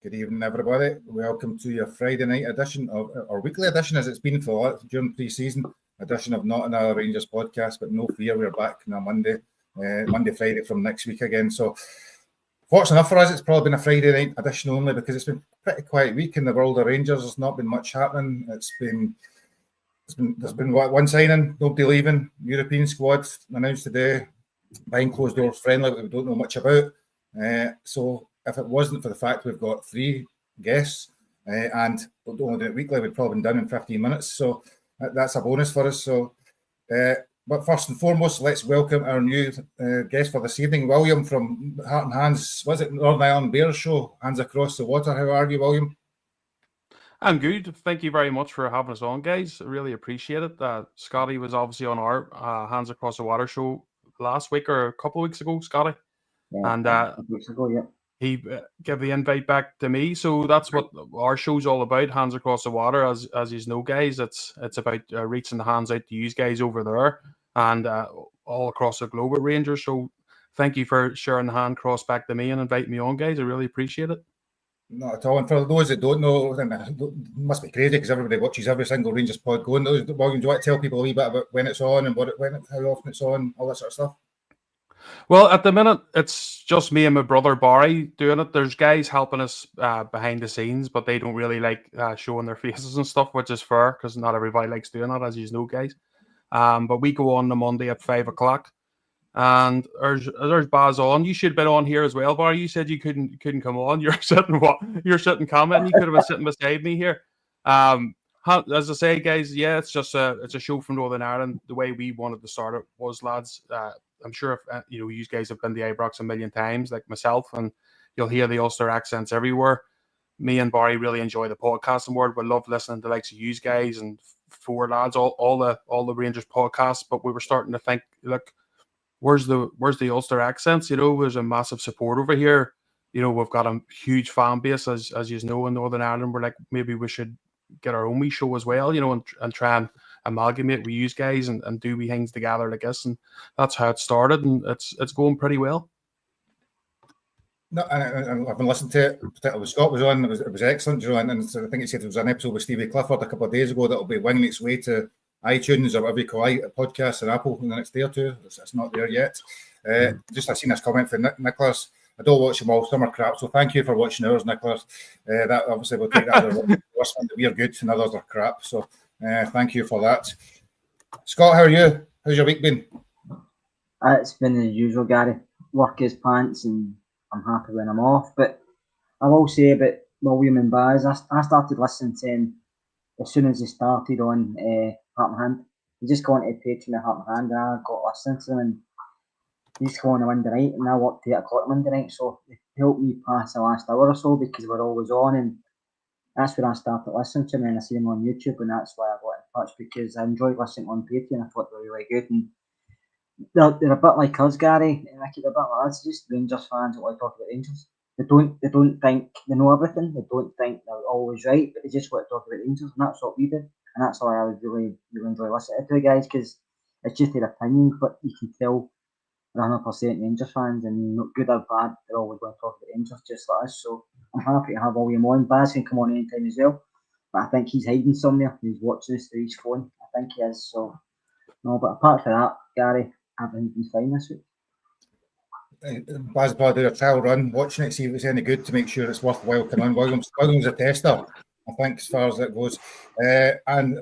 Good evening, everybody. Welcome to your Friday night edition of, or weekly edition as it's been for during pre-season edition of Not Another Rangers podcast. But no fear, we're back on a Monday, Friday from next week again. So, fortunate enough for us, it's probably been a Friday night edition only because it's been a pretty quiet week in the world of Rangers. There's not been much happening. There's been one signing, nobody leaving. European squad announced today, behind closed doors friendly, that we don't know much about. So if it wasn't for the fact we've got 3 guests and we'll only do it weekly, we'd probably been done in 15 minutes. So that's a bonus for us. So, but first and foremost, let's welcome our new guest for this evening, William from Heart and Hands. Was it Northern Ireland Bears show? Hands Across the Water. How are you, William? I'm good. Thank you very much for having us on, guys. I really appreciate it. Scotty was obviously on our Hands Across the Water show last week or a couple of weeks ago, Scotty. Yeah, And weeks ago, yeah. He gave the invite back to me, so that's what our show's all about. Hands Across the Water, as you know, guys. It's about reaching the hands out to you guys over there and all across the globe at Rangers. So thank you for sharing the hand cross back to me and inviting me on, guys. I really appreciate it. Not at all. And for those that don't know, then it must be crazy because everybody watches every single Rangers pod going. William, do you want to tell people a wee bit about when it's on and how often it's on, all that sort of stuff? Well, at the minute, it's just me and my brother Barry doing it. There's guys helping us behind the scenes, but they don't really like showing their faces and stuff, which is fair because not everybody likes doing that, as you know, guys. But we go on Monday at 5 o'clock, and there's Baz on. You should have been on here as well, Barry. You said you couldn't come on. You're sitting commenting. You could have been sitting beside me here. As I say, guys, yeah, it's a show from Northern Ireland. The way we wanted to start it was, lads. I'm sure if you guys have been to Ibrox a million times, like myself, and you'll hear the Ulster accents everywhere. Me and Barry really enjoy the podcasting world. We love listening to the likes of you guys and Four Lads, all the Rangers podcasts. But we were starting to think, look, where's the Ulster accents? There's a massive support over here. We've got a huge fan base, as you know, in Northern Ireland. We're like, maybe we should get our own wee show as well, and try and amalgamate with you guys and do wee things together like this, and that's how it started, and it's going pretty well. No, and I've been listening to it, particularly when Scott was on. It was excellent, and I think he said there was an episode with Stevie Clifford a couple of days ago that'll be winging its way to iTunes or whatever you call it, podcasts and Apple in the next day or two. It's not there yet. Just I've seen this comment from Nicholas. I don't watch them all, some are crap, so thank you for watching ours, Nicholas. That obviously will take that as a worst one, that we are good and others are crap, so thank you for that. Scott, how are you? How's your week been? It's been the usual, Gary. Work is pants, and I'm happy when I'm off. But I will say about William and Baz, I started listening to him as soon as he started on Heart and Hand. He just got into Patreon at Heart and Hand, and I got listening to him, and he's going on Monday night, and I worked 8 o'clock Monday night, so it helped me pass the last hour or so because we're always on, and that's when I started listening to him, and I see him on YouTube, and that's why I got in touch, because I enjoyed listening on Patreon. I thought they were really good, and they're a bit like us, Gary, and Ricky, they're a bit like us, just Rangers fans that want to talk about Rangers. They don't think they know everything, they don't think they're always right, but they just want to talk about Rangers, and that's what we do, and that's why I would really, really enjoy listening to you guys, because it's just their opinion, but you can tell 100% Rangers fans, and not good or bad, they're always going to talk about Rangers just like us. So I'm happy to have William on. Baz can come on anytime as well, but I think he's hiding somewhere. He's watching us through his phone. I think he is. So no, but apart from that, Gary, everything's been fine this week. Baz probably did a trial run, watching it, see if it's any good to make sure it's worthwhile coming on. William's a tester, I think, as far as it goes. And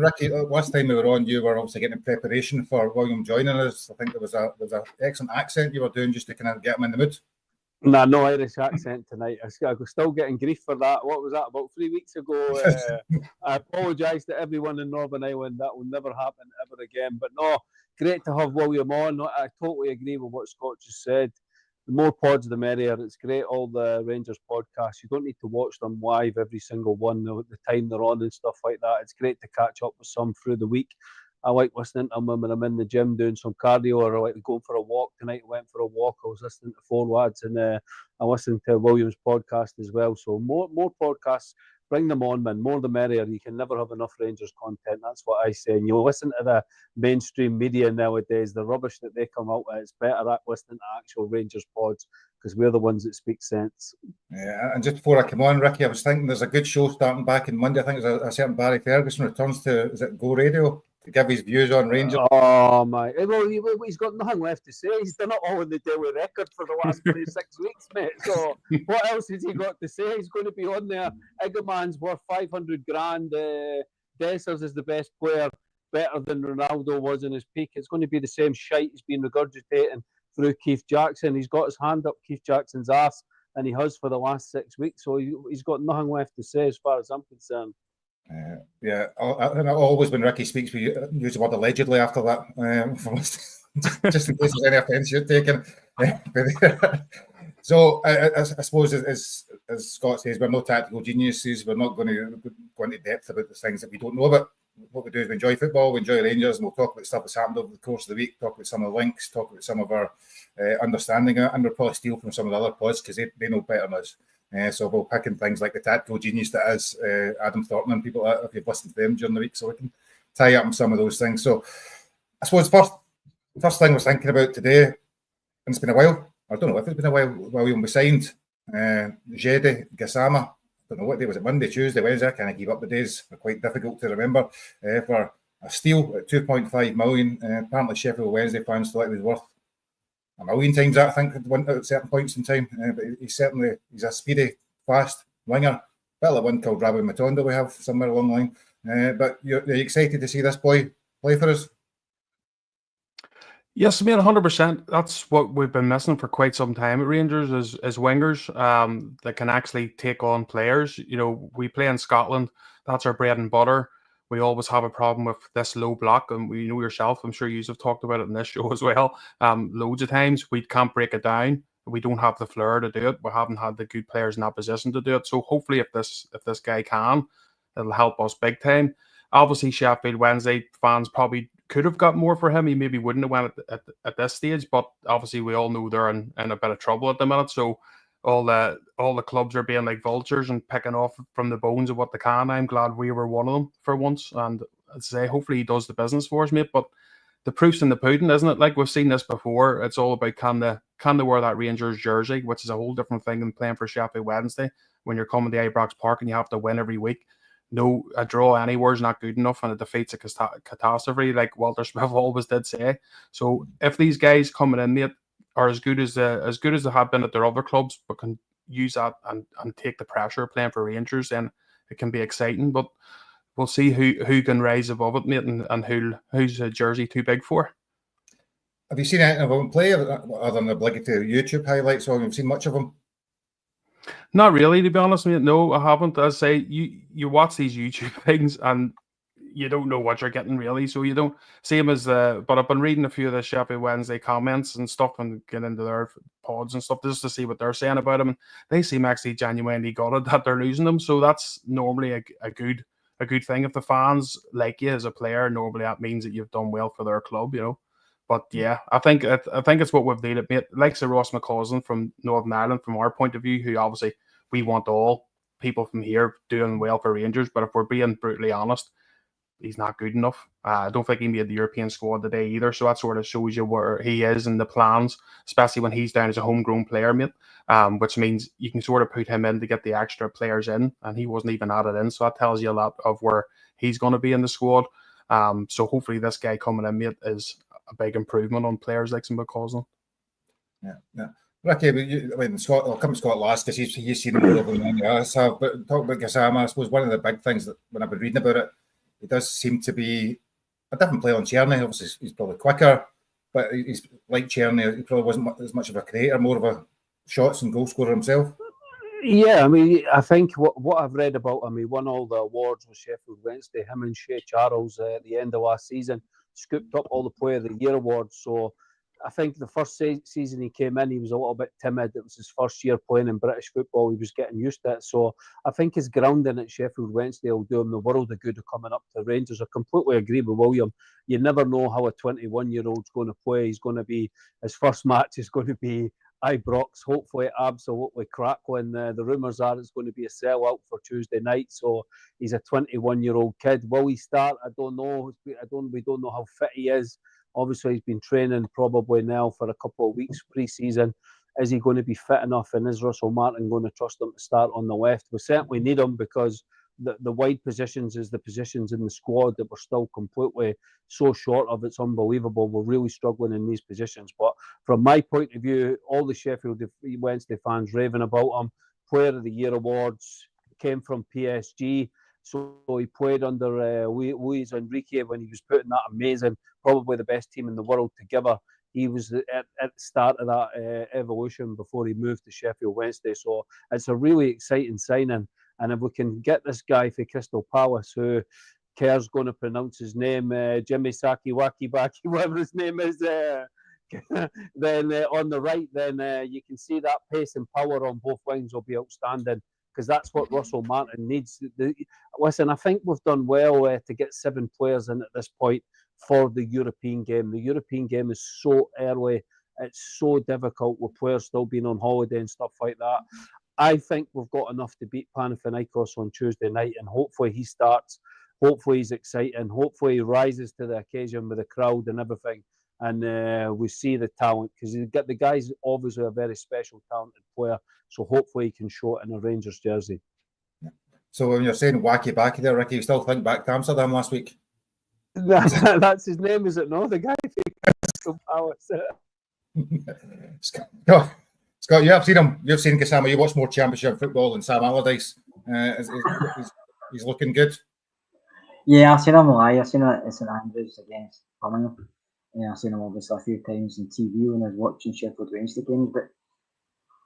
Ricky, last time we were on, you were obviously getting in preparation for William joining us. I think there was an excellent accent you were doing just to kind of get him in the mood. Nah, no Irish accent tonight. I'm still getting grief for that. What was that, about 3 weeks ago? I apologise to everyone in Northern Ireland. That will never happen ever again. But no, great to have William on. I totally agree with what Scott just said. The more pods, the merrier. It's great, all the Rangers podcasts. You don't need to watch them live, every single one, the time they're on and stuff like that. It's great to catch up with some through the week. I like listening to them when I'm in the gym doing some cardio, or I like going for a walk. Tonight I went for a walk. I was listening to Four Lads, and I listened to William's podcast as well. So more podcasts bring them on, man. More the merrier. You can never have enough Rangers content. That's what I say. And you listen to the mainstream media nowadays, the rubbish that they come out with, it's better at listening to actual Rangers pods because we're the ones that speak sense. Yeah, and just before I come on, Ricky, I was thinking there's a good show starting back on Monday. I think there's a certain Barry Ferguson returns to, is it Go Radio, to give his views on Rangers. Oh, my. Well, he's got nothing left to say. He's done it all in the Daily Record for the last 6 weeks, mate. So what else has he got to say? He's going to be on there. Eggman's worth 500 grand. Dessers is the best player, better than Ronaldo was in his peak. It's going to be the same shite he's been regurgitating through Keith Jackson. He's got his hand up Keith Jackson's ass, and he has for the last 6 weeks. So he's got nothing left to say as far as I'm concerned. Yeah, and always when Ricky speaks, we use the word allegedly after that, just in case there's any offence you're taking. So I suppose, as Scott says, we're no tactical geniuses. We're not going to go into depth about the things that we don't know about. What we do is we enjoy football, we enjoy Rangers, and we'll talk about stuff that's happened over the course of the week, talk about some of the links, talk about some of our understanding, and we'll probably steal from some of the other pods because they know better than us. So we'll pick in things like the tactical genius that is Adam Thornton and people like that, if you've listened to them during the week, so we can tie up on some of those things. So I suppose first thing I was thinking about today, and it's been a while, I don't know if it's been a while when we signed Jedi Gasama. I don't know what day was it, Monday, Tuesday, Wednesday, I can't keep up the days, they're quite difficult to remember, for a steal at 2.5 million. Apparently Sheffield Wednesday fans thought it was worth a million times that, I think, at certain points in time. But he's a speedy, fast winger. Bit like one called Rabbi Matondo we have somewhere along the line. But are you excited to see this boy play for us? Yes, I mean 100%. That's what we've been missing for quite some time at Rangers is wingers that can actually take on players. You know, we play in Scotland. That's our bread and butter. We always have a problem with this low block, and we know yourself, I'm sure you have talked about it in this show as well. Loads of times we can't break it down. We don't have the flair to do it. We haven't had the good players in that position to do it. So hopefully if this guy can, it'll help us big time. Obviously, Sheffield Wednesday fans probably could have got more for him. He maybe wouldn't have went at this stage, but obviously we all know they're in a bit of trouble at the minute. So all the clubs are being like vultures and picking off from the bones of what they can. I'm glad we were one of them for once. And I'd say hopefully he does the business for us, mate. But the proof's in the pudding, isn't it? Like we've seen this before. It's all about can they wear that Rangers jersey, which is a whole different thing than playing for Sheffield Wednesday when you're coming to Ibrox Park and you have to win every week. No, a draw anywhere is not good enough, and it defeats a catastrophe, like Walter Smith always did say. So if these guys coming in, mate, are as good as they have been at their other clubs, but can use that and take the pressure of playing for Rangers, then it can be exciting. But we'll see who can rise above it, mate, and who's a jersey too big for. Have you seen anything of him play other than the obligatory YouTube highlights? Or have you seen much of him? Not really, to be honest, mate. No, I haven't. As I say, you watch these YouTube things and you don't know what you're getting really. So you don't same as but I've been reading a few of the Sheffield Wednesday comments and stuff and getting into their pods and stuff just to see what they're saying about him. And they seem actually genuinely gutted that they're losing them. So that's normally a good thing. If the fans like you as a player, normally that means that you've done well for their club, you know. But yeah, I think it's what we've needed, mate. Like Sir Ross McCausland from Northern Ireland, from our point of view, who obviously we want all people from here doing well for Rangers. But if we're being brutally honest, he's not good enough. I don't think he made the European squad today either. So that sort of shows you where he is in the plans, especially when he's down as a homegrown player, mate. Which means you can sort of put him in to get the extra players in, and he wasn't even added in. So that tells you a lot of where he's going to be in the squad. So hopefully this guy coming in, mate, is a big improvement on players like Sir McCausland. Yeah. Ricky, Scott, I'll come to Scott last because he's seen him more than us have. But talk about Gasama, I suppose one of the big things that when I've been reading about it, it does seem to be a different play on Czerny. Obviously, he's probably quicker, but he's like Czerny. He probably wasn't as much of a creator, more of a shots and goal scorer himself. Yeah, I mean, I think what I've read about him, he won all the awards with Sheffield Wednesday. Him and Shea Charles at the end of last season scooped up all the Player of the Year awards. So I think the first season he came in, he was a little bit timid. It was his first year playing in British football. He was getting used to it. So I think his grounding at Sheffield Wednesday will do him the world of good of coming up to Rangers. I completely agree with William. You never know how a 21-year-old's going to play. He's going to be, his first match is going to be Ibrox, hopefully absolutely crackling. The rumours are it's going to be a sellout for Tuesday night. So he's a 21-year-old kid. Will he start? I don't know. We don't know how fit he is. Obviously, he's been training probably now for a couple of weeks pre-season. Is he going to be fit enough? And is Russell Martin going to trust him to start on the left? We certainly need him because the wide positions is the positions in the squad that we're still completely so short of. It's unbelievable. We're really struggling in these positions. But from my point of view, all the Sheffield Wednesday fans raving about him. Player of the Year awards came from PSG. So he played under Luis Enrique when he was putting that amazing, probably the best team in the world together. He was at the start of that evolution before he moved to Sheffield Wednesday. So it's a really exciting signing. And if we can get this guy for Crystal Palace, who Kerr's going to pronounce his name, Jimmy Saki Waki Baki, whatever his name is, then on the right, then you can see that pace and power on both wings will be outstanding, because that's what Russell Martin needs. Listen, I think we've done well to get 7 players in at this point for the European game. The European game is so early. It's so difficult with players still being on holiday and stuff like that. I think we've got enough to beat Panathinaikos on Tuesday night, and hopefully he starts. Hopefully he's exciting. Hopefully he rises to the occasion with the crowd and everything, and we see the talent, because the guy's obviously a very special, talented player. So hopefully he can show it in a Rangers jersey. So when you're saying wacky backy there, Ricky, you still think back to Amsterdam last week? That's his name, is it? No, the guy from Crystal Palace. Scott, you have seen him. You've seen Gasama. You watch more Championship football than Sam Allardyce. He's looking good. Yeah, I've seen him live. I've seen him at St Andrews against Birmingham. Yeah, I've seen him obviously a few times on TV when I was watching Sheffield Wednesday games. But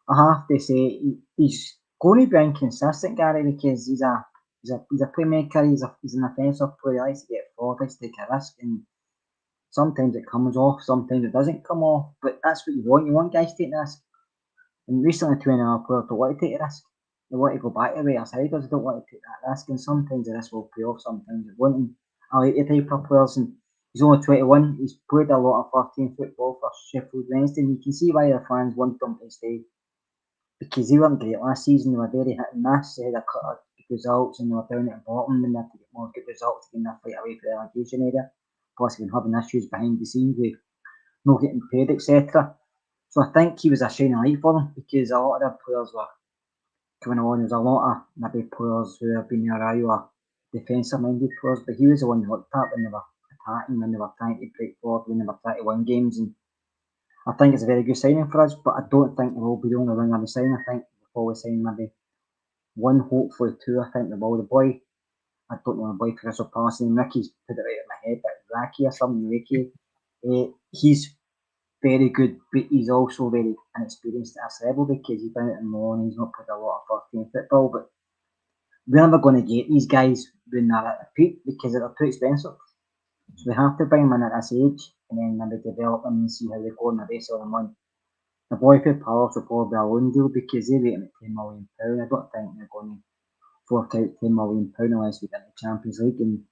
I have to say, he's going to be inconsistent, Gary, because he's a playmaker. He's an offensive player. He likes to get forward, likes to take a risk, and sometimes it comes off, sometimes it doesn't come off. But that's what you want. You want guys taking risk. And recently, 2.5 players don't want to take a risk. They want to go back to the right side. They don't want to take that risk. And sometimes the risk will pay off, sometimes it won't. And I like the type of players. And he's only 21. He's played a lot of 13 football for Sheffield Wednesday. And you can see why the fans want him to stay. Because they weren't great last season. They were very hit and miss. They had a couple of good results and they were down at the bottom. And they had to get more good results to get their fight away from the relegation area. Plus, they've been having issues behind the scenes with not getting paid, etc. So I think he was a shining light for them, because a lot of their players were coming on. There's a lot of maybe players who have been there who are defensive-minded players, but he was the one they looked at when they were attacking, when they were trying to break forward, when they were trying to win games. And I think it's a very good signing for us, but I don't think it will be the only one I'll be signing. I think we'll probably sign maybe 1, hopefully 2. I think the boy, I don't know the boy, Crystal Palace, and Ricky's put it right in my head, but Raki or something, Ricky, he's very good, but he's also very inexperienced at this level, because he's been out in Malone, he's not played a lot of 14 football. But we're never going to get these guys when they're at the peak, because they're too expensive. So we have to bring them in at this age and then maybe develop them and see how they go in the rest of them on. The boy for Palace will probably be a loan deal, because they rate him at £10 million. I don't think they're going to fork out £10 million unless we get the Champions League. And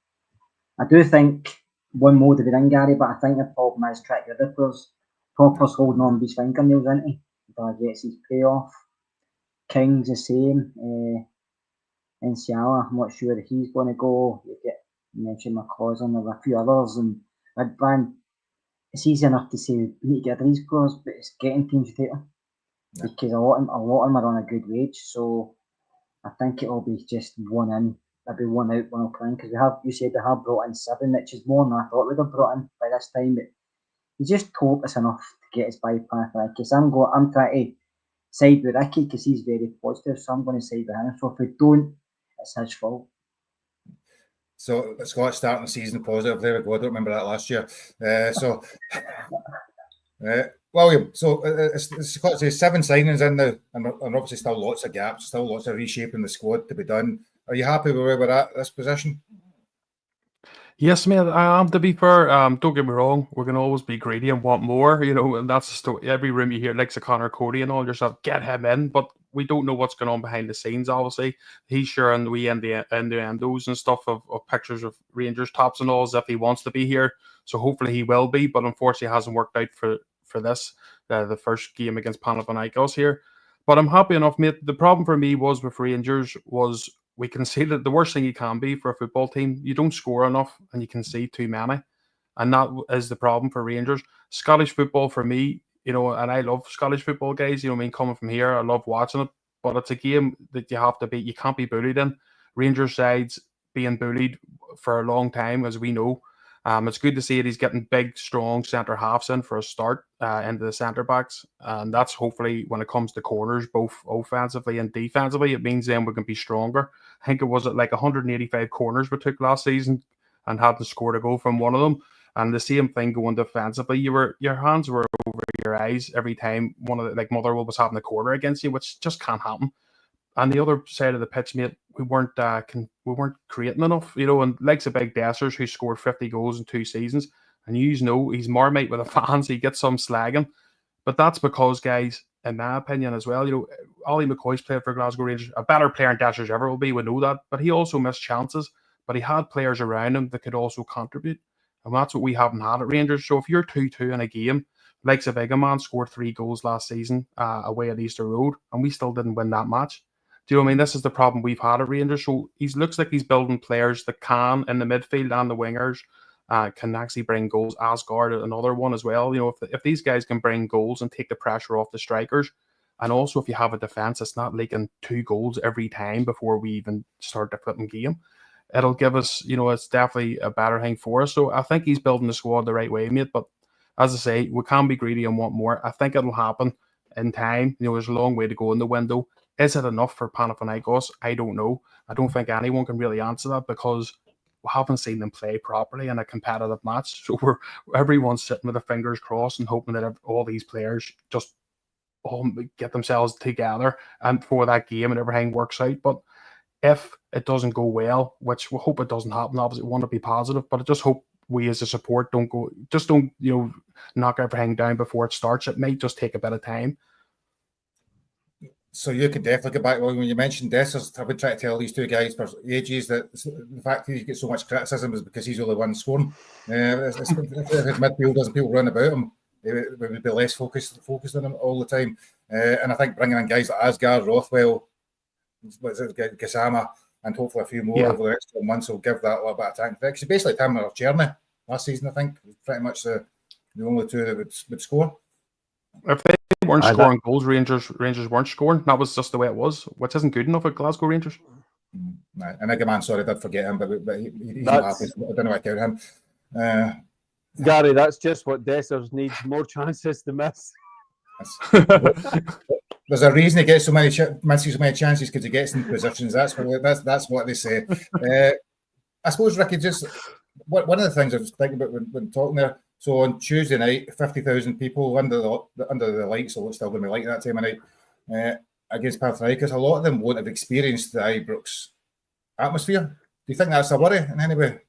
I do think one more to be in, Gary, but I think the problem is trying to get the players. Popper's holding on with his fingernails, isn't he? Until he gets his payoff. King's the same. Nsiala, I'm not sure if he's going to go. You mentioned McCausland, there were a few others. And it's easy enough to say we need to get these players, but it's getting teams to take them. Yeah. Because a lot of them are on a good wage. So I think it will be just one in, maybe one out, one will because you said they have brought in 7, which is more than I thought we'd have brought in by this time. But you just hope it's enough to get us by Panathinaikos. I'm trying to side with Ricky because he's very positive, so I'm going to side with him. So if we don't, it's his fault. So Scott starting the season positive. There we go. I don't remember that last year. William, so Scott says 7 signings in now, and obviously still lots of gaps, still lots of reshaping the squad to be done. Are you happy with where we're at this position? Yes, mate, I am, to be fair. Don't get me wrong, we're going to always be greedy and want more, and that's the story. Every room you hear, like Connor Cody and all yourself, get him in, but we don't know what's going on behind the scenes, obviously. He's sharing the endos and stuff of pictures of Rangers tops and all as if he wants to be here, so hopefully he will be, but unfortunately it hasn't worked out for for this, the first game against Panathinaikos here. But I'm happy enough, mate. The problem for me was with Rangers was we conceded the worst thing you can be for a football team. You don't score enough and you concede too many. And that is the problem for Rangers. Scottish football for me, and I love Scottish football, guys. Coming from here, I love watching it. But it's a game that you have to be, you can't be bullied in. Rangers sides being bullied for a long time, as we know. It's good to see that he's getting big, strong centre halves in for a start into the centre backs. And that's hopefully when it comes to corners, both offensively and defensively, it means then we can be stronger. I think it was like 185 corners we took last season and hadn't scored a goal from one of them. And the same thing going defensively. Your hands were over your eyes every time one of the, Motherwell was having a corner against you, which just can't happen. On the other side of the pitch, mate, we weren't creating enough, and likes of big Dessers who scored 50 goals in 2 seasons, and he's Marmite with the fans, he gets some slagging, but that's because, guys, in my opinion as well, Ollie McCoy's played for Glasgow Rangers, a better player than Dessers ever will be, we know that, but he also missed chances, but he had players around him that could also contribute, and that's what we haven't had at Rangers. So if you're 2-2 in a game, likes of Egaman scored 3 goals last season away at Easter Road, and we still didn't win that match. Do you know what I mean? This is the problem we've had at Rangers. So he looks like he's building players that can, in the midfield and the wingers, can actually bring goals. Asgard, another one as well. If these guys can bring goals and take the pressure off the strikers, and also if you have a defence that's not leaking 2 goals every time before we even start the flipping game, it'll give us, it's definitely a better thing for us. So I think he's building the squad the right way, mate. But as I say, we can be greedy and want more. I think it'll happen in time. There's a long way to go in the window. Is it enough for Panathinaikos? I don't know. I don't think anyone can really answer that because we haven't seen them play properly in a competitive match. So everyone's sitting with their fingers crossed and hoping that all these players just get themselves together and for that game and everything works out. But if it doesn't go well, which we hope it doesn't happen, obviously we want to be positive, but I just hope we as a support don't knock everything down before it starts. It might just take a bit of time. So you could definitely get back when you mentioned Dessers. I've been trying to tell these 2 guys for ages that the fact that he gets so much criticism is because he's the only one scoring. If his midfield doesn't people run about him, we would be less focused on him all the time. And I think bringing in guys like Asgard, Rothwell, Gasama, and hopefully a few more over the next 12 months will give that a little bit of time. Actually, basically Tim or Cherny last season, I think, pretty much the only 2 that would score. If they weren't scoring goals, Rangers weren't scoring. That was just the way it was, which isn't good enough at Glasgow Rangers. And Egaman, sorry, I did forget him, but he's not happy. I don't know why I count him. Gary, that's just what Dessers needs, more chances to miss. There's a reason he gets misses so many chances because he gets in positions. That's what they say. I suppose, Ricky, just one of the things I was thinking about when talking there. So on Tuesday night, 50,000 people under the lights, so it's still going to be like that time of night against Panathinaikos. A lot of them won't have experienced the Ibrox atmosphere. Do you think that's a worry in any way?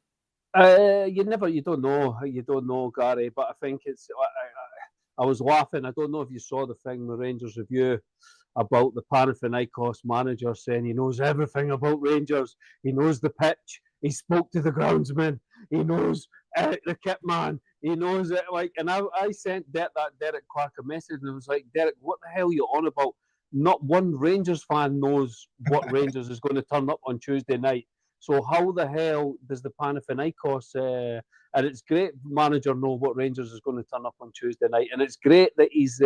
You don't know, Gary. But I think it's. I was laughing. I don't know if you saw the thing, the Rangers review, about the Panathinaikos manager saying he knows everything about Rangers. He knows the pitch. He spoke to the groundsman. He knows the kit man. He knows it. And I sent that Derek Clark a message, and I was like, Derek, what the hell are you on about? Not one Rangers fan knows what Rangers is going to turn up on Tuesday night. So how the hell does the Panathinaikos and it's great manager know what Rangers is going to turn up on Tuesday night, and it's great that he's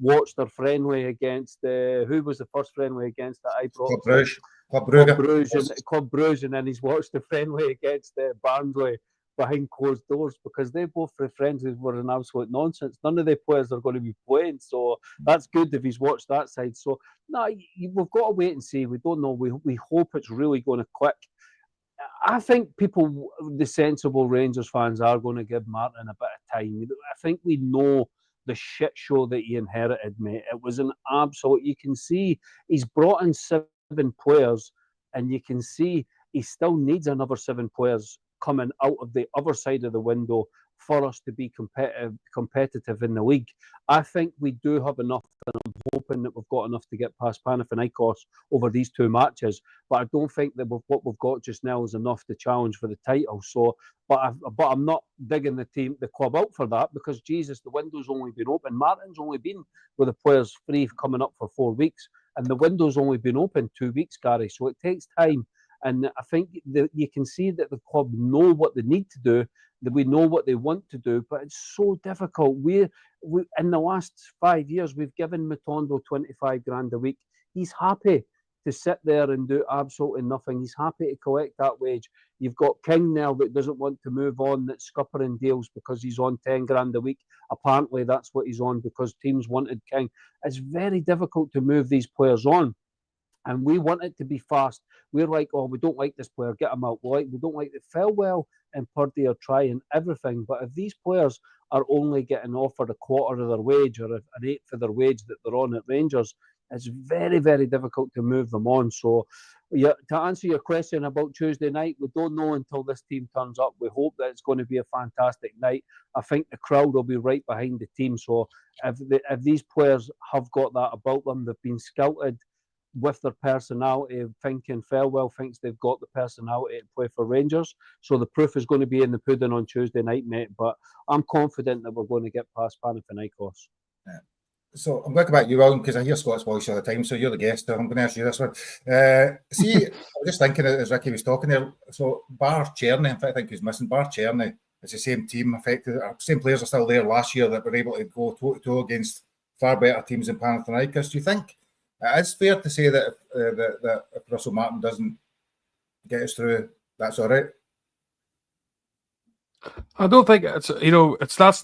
watched their friendly against who was the first friendly against that Ibrox? Club Brugge, and then he's watched the friendly against Barnsley behind closed doors because they both friendlies were an absolute nonsense. None of the players are going to be playing, so that's good if he's watched that side. So no, we've got to wait and see. We don't know. We hope it's really going to click. I think the sensible Rangers fans are going to give Martin a bit of time. I think we know the shit show that he inherited, mate. It was an absolute. You can see he's brought in 7 players, and you can see he still needs another 7 players coming out of the other side of the window for us to be competitive in the league. I think we do have enough, and I'm hoping that we've got enough to get past Panathinaikos over these 2 matches. But I don't think that what we've got just now is enough to challenge for the title. So, but I'm not digging the club out for that, because Jesus, the window's only been open. Martin's only been with the players free coming up for 4 weeks, and the window's only been open 2 weeks, Gary. So it takes time. And I think that you can see that the club know what they need to do, that we know what they want to do, but it's so difficult. We in the last 5 years, we've given Matondo 25 grand a week. He's happy to sit there and do absolutely nothing. He's happy to collect that wage. You've got King now that doesn't want to move on, that's scuppering deals because he's on 10 grand a week. Apparently that's what he's on because teams wanted King. It's very difficult to move these players on. And we want it to be fast. We're like, oh, we don't like this player, get him out. We don't like it. Felwell and Purdy are trying everything. But if these players are only getting offered a quarter of their wage or an eighth of their wage that they're on at Rangers, it's very, very difficult to move them on. So, yeah, to answer your question about Tuesday night, we don't know until this team turns up. We hope that it's going to be a fantastic night. I think the crowd will be right behind the team. So if these players have got that about them, they've been scouted with their personality, thinking Felwell thinks they've got the personality to play for Rangers. So the proof is going to be in the pudding on Tuesday night, mate. But I'm confident that we're going to get past Panathinaikos. Yeah. So I'm going to come back to you, Alan, because I hear Scott's voice all the time. So you're the guest. So I'm going to ask you this one. See, I was just thinking as Ricky was talking there. So Bar Cherny, in fact, I think he's missing. Bar Cherny is the same team affected. Same players are still there last year that were able to go toe-to-toe against far better teams than Panathinaikos. Do you think it's fair to say that if Russell Martin doesn't get us through, that's all right? I don't think that's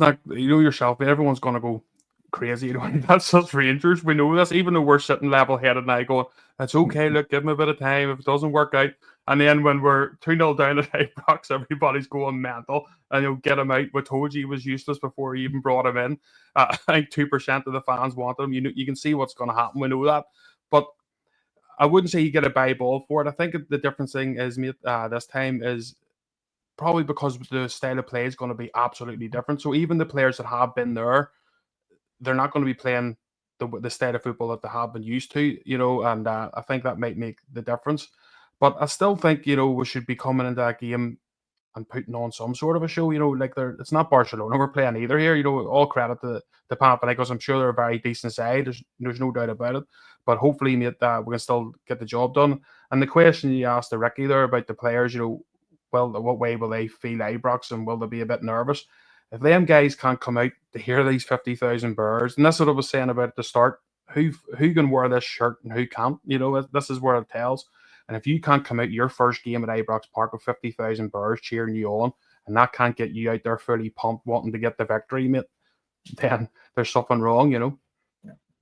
not yourself. But everyone's going to go crazy. That's us Rangers. We know this, even though we're sitting level-headed now, going, "It's okay. Look, give him a bit of time. If it doesn't work out." And then when we're 2-0 down at Ibrox, everybody's going mental. And get him out. We told you he was useless before you even brought him in. I think 2% of the fans want him. You can see what's going to happen. We know that. But I wouldn't say you get a buy ball for it. I think the difference thing is, mate, this time is probably because the style of play is going to be absolutely different. So even the players that have been there, they're not going to be playing the style of football that they have been used to, and I think that might make the difference. But I still think, we should be coming into that game and putting on some sort of a show, it's not Barcelona we're playing either here, all credit to the Panathinaikos. I'm sure they're a very decent side, there's no doubt about it, but hopefully, mate, we can still get the job done. And the question you asked to Ricky there about the players, well, what way will they feel Ibrox, and will they be a bit nervous? If them guys can't come out to hear these 50,000 birds, and that's what I was saying about at the start, who can wear this shirt and who can't, this is where it tells. And if you can't come out your first game at Ibrox Park with 50,000 birds cheering you on, and that can't get you out there fully pumped, wanting to get the victory, mate, then there's something wrong, Yeah.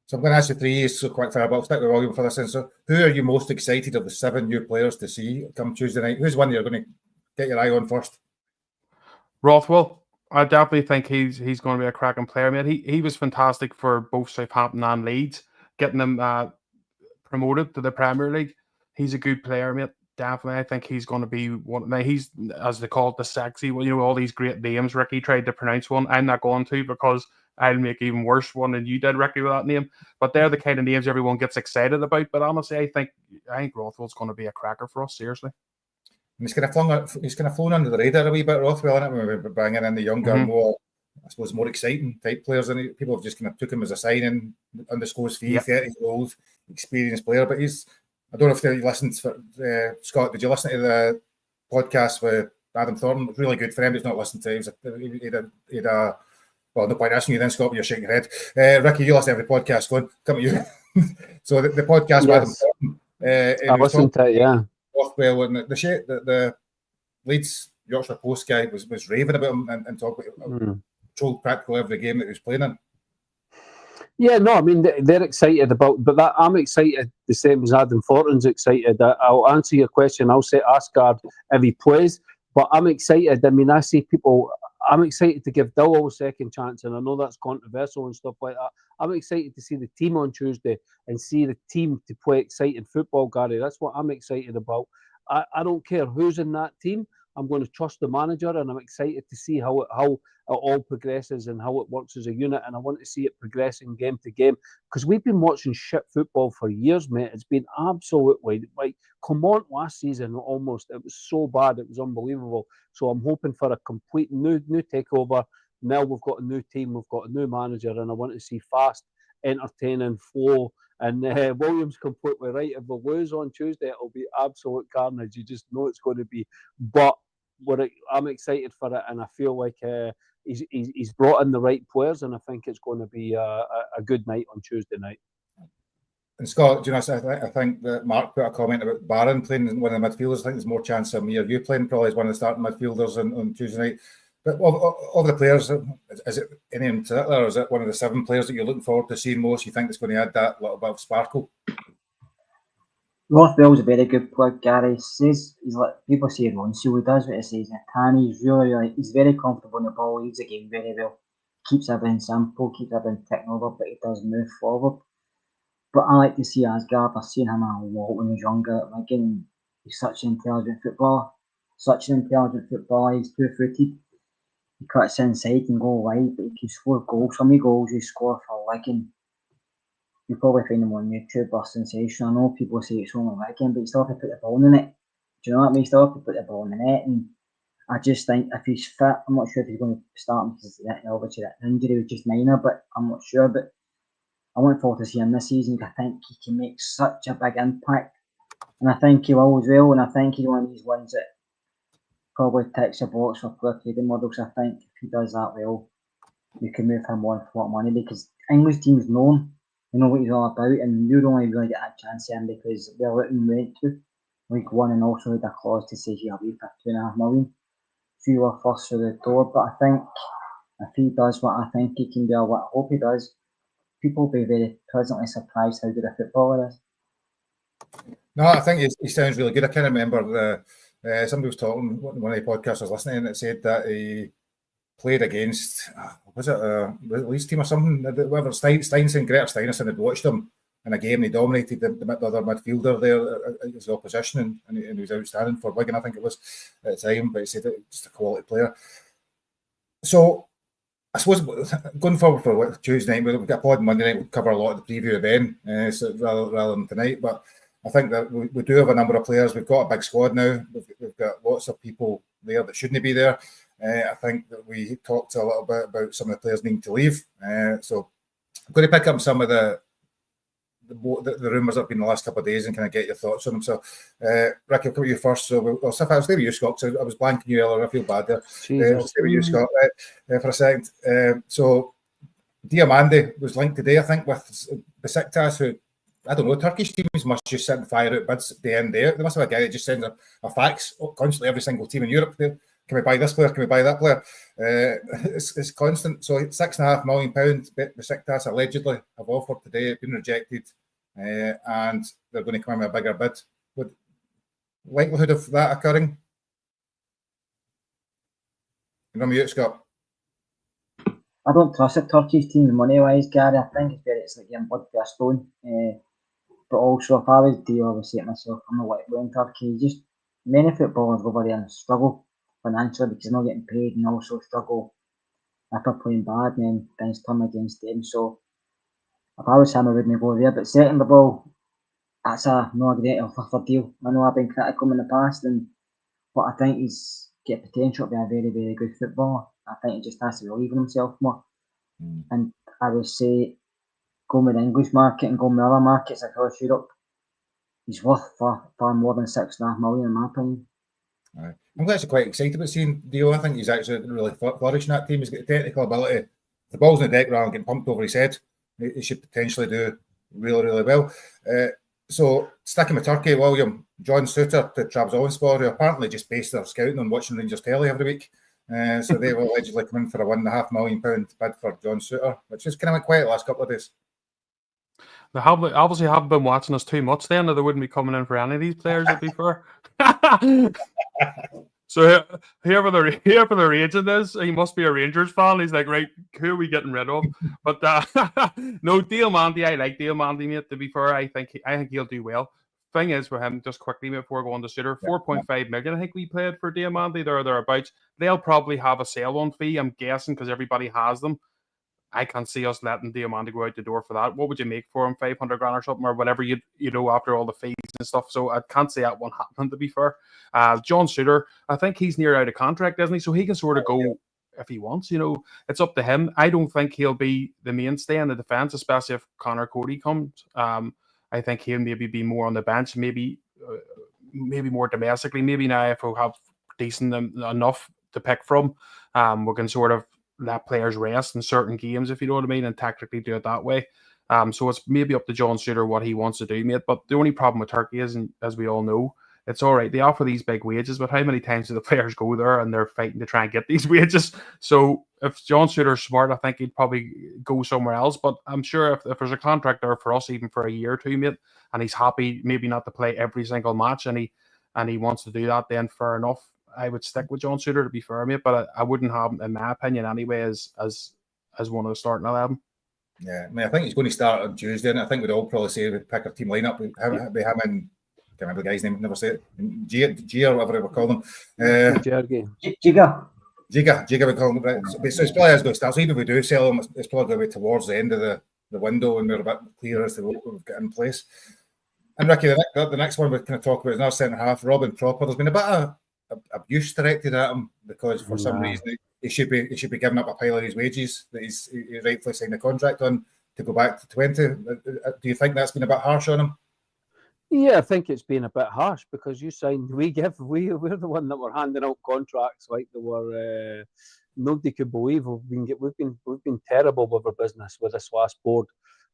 So I'm going to ask you three so quick fire, but I'll stick with William for this. So who are you most excited of the 7 new players to see come Tuesday night? Who's one you're going to get your eye on first? Rothwell. I definitely think he's going to be a cracking player, mate. He was fantastic for both Southampton and Leeds, getting them promoted to the Premier League. He's a good player, mate. Definitely, I think he's going to be one. Now, he's, as they call it, the sexy. All these great names. Ricky tried to pronounce one. I'm not going to, because I'll make even worse one than you did, Ricky, with that name. But they're the kind of names everyone gets excited about. But honestly, I think Rothwell's going to be a cracker for us. Seriously. And he's kind of flown under the radar a wee bit, Rothwell, isn't it? When we're bringing in the younger, more, I suppose, more exciting type players. And people have just kind of took him as a signing, undisclosed fee, 30-year-old experienced player. But I don't know if you listened to Scott. Did you listen to the podcast with Adam Thornton? Really good for him. He's not listened to. He had a well, no point asking you then, Scott, but you're shaking your head. Ricky, you listen to every podcast. Come to you. So the podcast with Adam Thornton. I listened to it, yeah. Rothwell, and the Leeds Yorkshire Post guy was raving about him and talking about controlled practically every game that he was playing in. Yeah, no, I mean, they're excited about, but I'm excited the same as Adam Thornton's excited. I'll answer your question. I'll say Asgard if he plays, but I'm excited. I mean, I see people, I'm excited to give Dowell a second chance, and I know that's controversial and stuff like that. I'm excited to see the team on Tuesday and see the team to play exciting football, Gary. That's what I'm excited about. I don't care who's in that team. I'm going to trust the manager, and I'm excited to see how it all progresses and how it works as a unit. And I want to see it progressing game to game, because we've been watching shit football for years, mate. It's been absolutely like, come on, last season almost. It was so bad, it was unbelievable. So I'm hoping for a complete new takeover. Now we've got a new team, we've got a new manager, and I want to see fast, entertaining flow. And William's completely right. If we lose on Tuesday, it'll be absolute carnage. You just know it's going to be. But I'm excited for it, and I feel like he's brought in the right players, and I think it's going to be a good night on Tuesday night. And Scott, do you know, I think that Mark put a comment about Barron playing one of the midfielders. I think there's more chance of me or you playing probably as one of the starting midfielders on Tuesday night. But of the players, is it any in particular, or is it one of the 7 players that you're looking forward to seeing most? You think it's going to add that little bit of sparkle? Rothwell's a very good plug. Gary says he's like people say Ronsu. He does what he says. And he's really he's very comfortable on the ball. He leads the game very well. Keeps everything simple. Keeps everything ticking over, but he does move forward. But I like to see Asgard. I've seen him a lot when he was younger. Again, he's such an intelligent footballer. He's 2-footed. He cuts inside and go wide, but he can score goals. Some of the goals he scored for Wigan, you probably find them on YouTube or Sensation. I know people say it's only Wigan, but you still have to put the ball in the net. Do you know what I mean? You still have to put the ball in the net. And I just think if he's fit, I'm not sure if he's going to start because obviously that injury was just minor, but I'm not sure. But I want forward to see him this season because I think he can make such a big impact. And I think he will as well. And I think he's one of these ones that probably ticks a box for player trading models. I think if he does that well, you can move him on for a lot of money because English teams know him. They know what he's all about, and you'd only really get that chance in because Wilton went to League One and also had a clause to say he'll be for $2.5 million. So you were first through the door. But I think if he does what I think he can do, or what I hope he does, people will be very pleasantly surprised how good a footballer is. No, I think he sounds really good. I can't remember somebody was talking, one of the podcasts I was listening, and it said that he played against, was it the Leeds team or something? Whatever, Steinson, Greta Steinson had watched him in a game. He dominated the other midfielder there as the opposition, and he was outstanding for Wigan, I think it was at the time. But he said it was just a quality player. So I suppose going forward for Tuesday night, we've got a pod Monday night. We'll cover a lot of the preview then, so rather than tonight. But I think that we do have a number of players. We've got a big squad now. We've got lots of people there that shouldn't be there. I think that we talked a little bit about some of the players needing to leave. So I'm going to pick up some of the rumours that have been the last couple of days and kind of get your thoughts on them. So, Ricky, I'll come to you first. So, I'll stay with you, Scott. So I was blanking you earlier. I feel bad there. I'll stay with you, Scott, for a second. So, Diamande was linked today, I think, with Besiktas, who, I don't know, Turkish teams must just sit and fire out bids at the end there. They must have a guy that just sends a fax constantly, every single team in Europe. Can we buy this player? Can we buy that player? It's constant. So £6.5 million Besiktas allegedly have offered today, been rejected, and they're going to come in with a bigger bid. What likelihood of that occurring? You're on mute, Scott. I don't trust the Turkish team money-wise, Gary. I think it's like getting blood for a stone. But also, if I was Dio, I would say to myself, I'm not like playing Turkey. Just many footballers over there struggle financially because they're not getting paid, and also struggle if they're playing bad and then things turn against them. So if I was him, I wouldn't go there. But second of all, that's not a great offer for deal. I know I've been critical in the past, but I think he's got potential to be a very, very good footballer. I think he just has to believe in himself more. And I would say going with the English market and going with other markets across Europe, he's worth far more than £6.5 million in my opinion. Right. I'm actually quite excited about seeing Dio. I think he's actually really flourishing that team. He's got the technical ability. If the ball's in the deck rather than getting pumped over his head, he should potentially do really, really well. So sticking with Turkey, William, John Suter to Trabzonspor, who apparently just based their scouting on watching Rangers telly every week. So they will allegedly come in for a £1.5 million bid for John Suter, which is kind of quiet the last couple of days. They obviously haven't been watching us too much then, or they wouldn't be coming in for any of these players, to be fair. So whoever the agent is, he must be a Rangers fan. He's like, right, who are we getting rid of? But no, Diamande, I like Diamande, mate, to be fair. I think he'll do well. thing is with him, just quickly before going to Suter, 4.5 million, I think we played for Diamante there or thereabouts. They'll probably have a sale-on fee, I'm guessing, because everybody has them. I can't see us letting Diamante go out the door for that. What would you make for him? 500 grand or something, or whatever you know after all the fees and stuff. So I can't see that one happening, to be fair. John Suter, I think he's near out of contract, isn't he? So he can sort of go if he wants. You know, it's up to him. I don't think he'll be the mainstay in the defence, especially if Connor Cody comes. I think he'll maybe be more on the bench, maybe more domestically. Maybe now if we have decent enough to pick from, we can sort of let players rest in certain games, if you know what I mean, and tactically do it that way. So it's maybe up to John Suter what he wants to do, mate. But the only problem with Turkey is, as we all know, it's all right. They offer these big wages, but how many times do the players go there and they're fighting to try and get these wages? So if John Suter's smart, I think he'd probably go somewhere else. But I'm sure if there's a contract there for us, even for a year or two, mate, and he's happy maybe not to play every single match, and he wants to do that, then fair enough. I would stick with John Suter, to be fair, mate, but I wouldn't have him, in my opinion, anyway, as one of the starting 11. Yeah, I mean, I think he's going to start on Tuesday, and I think we'd all probably say we'd pick our team lineup. We have him in, I can't remember the guy's name, never say it, G or whatever we call him. Giga, we call him. Right? So it's probably as going to start. So even if we do sell him, it's probably going to be towards the end of the window, and we're a bit clearer as to what we've got in place. And Ricky, the next one we're going to talk about is our centre half, Robin Proper. There's been a bit of abuse directed at him because for some reason he should be giving up a pile of his wages that he rightfully signed a contract on to go back to 20. Do you think that's been a bit harsh on him? Yeah, I think it's been a bit harsh because we're the one that were handing out contracts like they were. Nobody could believe we've been terrible with our business with this last board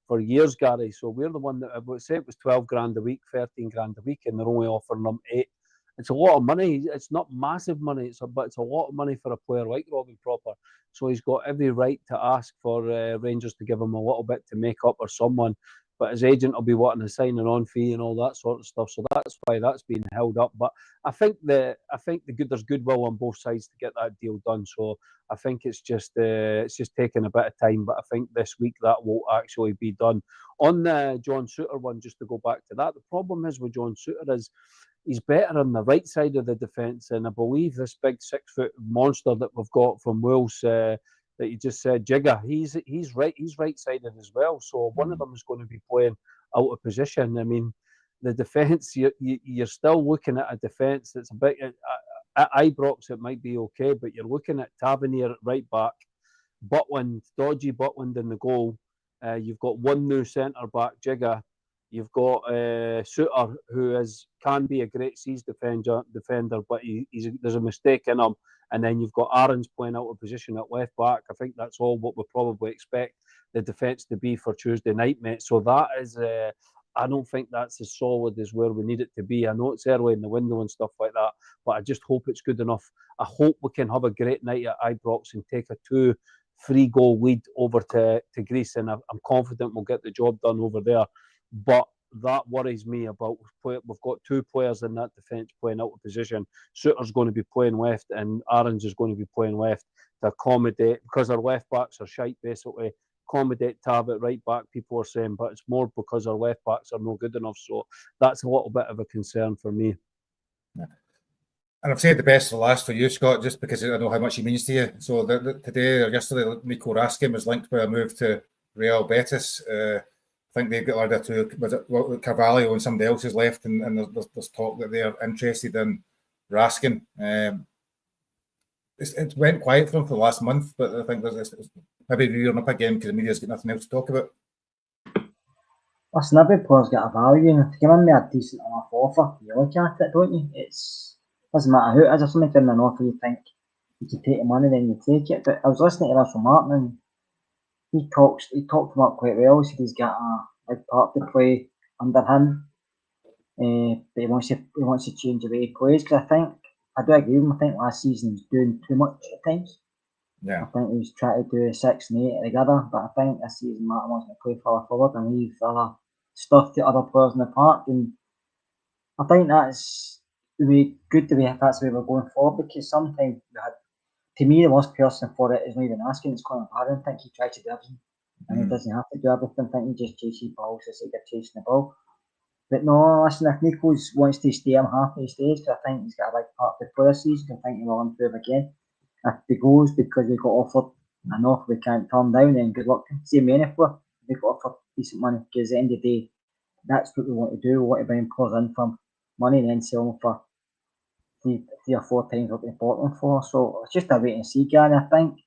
for years, Gary. So we're the one that I would say it was 12 grand a week, 13 grand a week, and they're only offering them 8. It's a lot of money. It's not massive money, but it's a lot of money for a player like Robin Proper. So he's got every right to ask for Rangers to give him a little bit to make up, or someone. But his agent will be wanting a signing on fee and all that sort of stuff. So that's why that's been held up. But I think there's goodwill on both sides to get that deal done. So I think it's just taking a bit of time. But I think this week that will actually be done. On the John Suter one, just to go back to that, the problem is with John Suter is he's better on the right side of the defence, and I believe this big 6-foot monster that we've got from Wales that you just said, Jigga, he's right-sided as well. So one of them is going to be playing out of position. I mean, the defence, you're still looking at a defence that's a bit at Ibrox. It might be okay, but you're looking at Tavernier at right back, dodgy Butland in the goal. You've got one new centre back, Jigga. You've got Suter, who can be a great seas defender, but there's a mistake in him. And then you've got Aarons playing out of position at left back. I think that's all what we probably expect the defence to be for Tuesday night, mate. So that is, I don't think that's as solid as where we need it to be. I know it's early in the window and stuff like that, but I just hope it's good enough. I hope we can have a great night at Ibrox and take a 2-3 goal lead over to Greece. And I'm confident we'll get the job done over there. But that worries me about we've got 2 players in that defence playing out of position. Suter's going to be playing left and Aarons is going to be playing left to accommodate, because our left backs are shite basically, accommodate Tav at right back, people are saying, but it's more because our left backs are no good enough. So that's a little bit of a concern for me. Yeah. And I've said the best for last for you, Scott, just because I know how much he means to you. So today or yesterday, Miko Raskin was linked with a move to Real Betis. I think they've got order to, was it Carvalho and somebody else has left, and there's talk that they're interested in Raskin. It went quiet for him for the last month, but I think there's maybe rearing up again because the media's got nothing else to talk about. Listen, every player's got a value, and if you give me a decent enough offer, you look at it, don't you? It doesn't matter who it is. If somebody's giving an offer, you think you can take the money, then you take it. But I was listening to Russell Martin, and he talked him up quite well. He said he's got a big part to play under him, but he wants to change the way he plays, because I do agree with him. I think last season he was doing too much at times. Yeah, I think he was trying to do 6 and 8 together, but I think this season Martin wants to play further forward and leave other stuff to other players in the park, and I think that's really good to be if that's the way we're going forward, because sometimes to me the worst person for it is not even asking, it's Conor Barron. I think he tries to do everything and he doesn't have to do everything. I think he just chases balls for the sake of chasing the ball. But no, listen, if Nichols wants to stay, I'm happy he stays, because I think he's got a big part to play this season. I think he will improve again. If he goes because he got offered an offer we can't turn down, then good luck to him. Same any player, they got offered decent money, because at the end of the day, that's what we want to do. We want to bring players in for money and then sell them for three or four times what they bought them for. So it's just a wait and see, Gary. I think,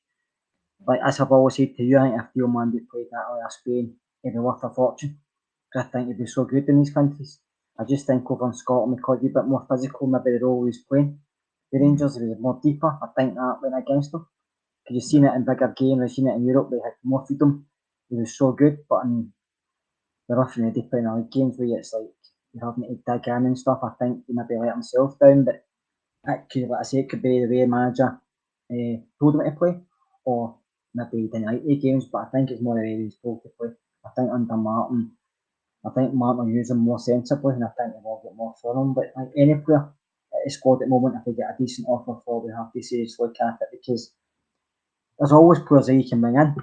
like as I've always said to you, I think if Diomande played that way or Spain, it'd be worth a fortune. I think he'd be so good in these countries. I just think over in Scotland, because he's a bit more physical, maybe the role he was playing. The Rangers, he was more deeper. I think that went against him. Because you've seen it in bigger games, you've seen it in Europe, they had more freedom. He was so good, but in the rough and ready Premier League games where it's like you're having to dig in and stuff, I think he maybe let himself down. But it could, like I say, it could be the way the manager told him to play, or maybe he didn't like the games, but I think it's more the way he was told to play. I think under Martin will use him more sensibly, and I think he will get more for him. But like any player at the squad at the moment, if they get a decent offer for, we have to seriously look at it, because there's always players that you can bring in.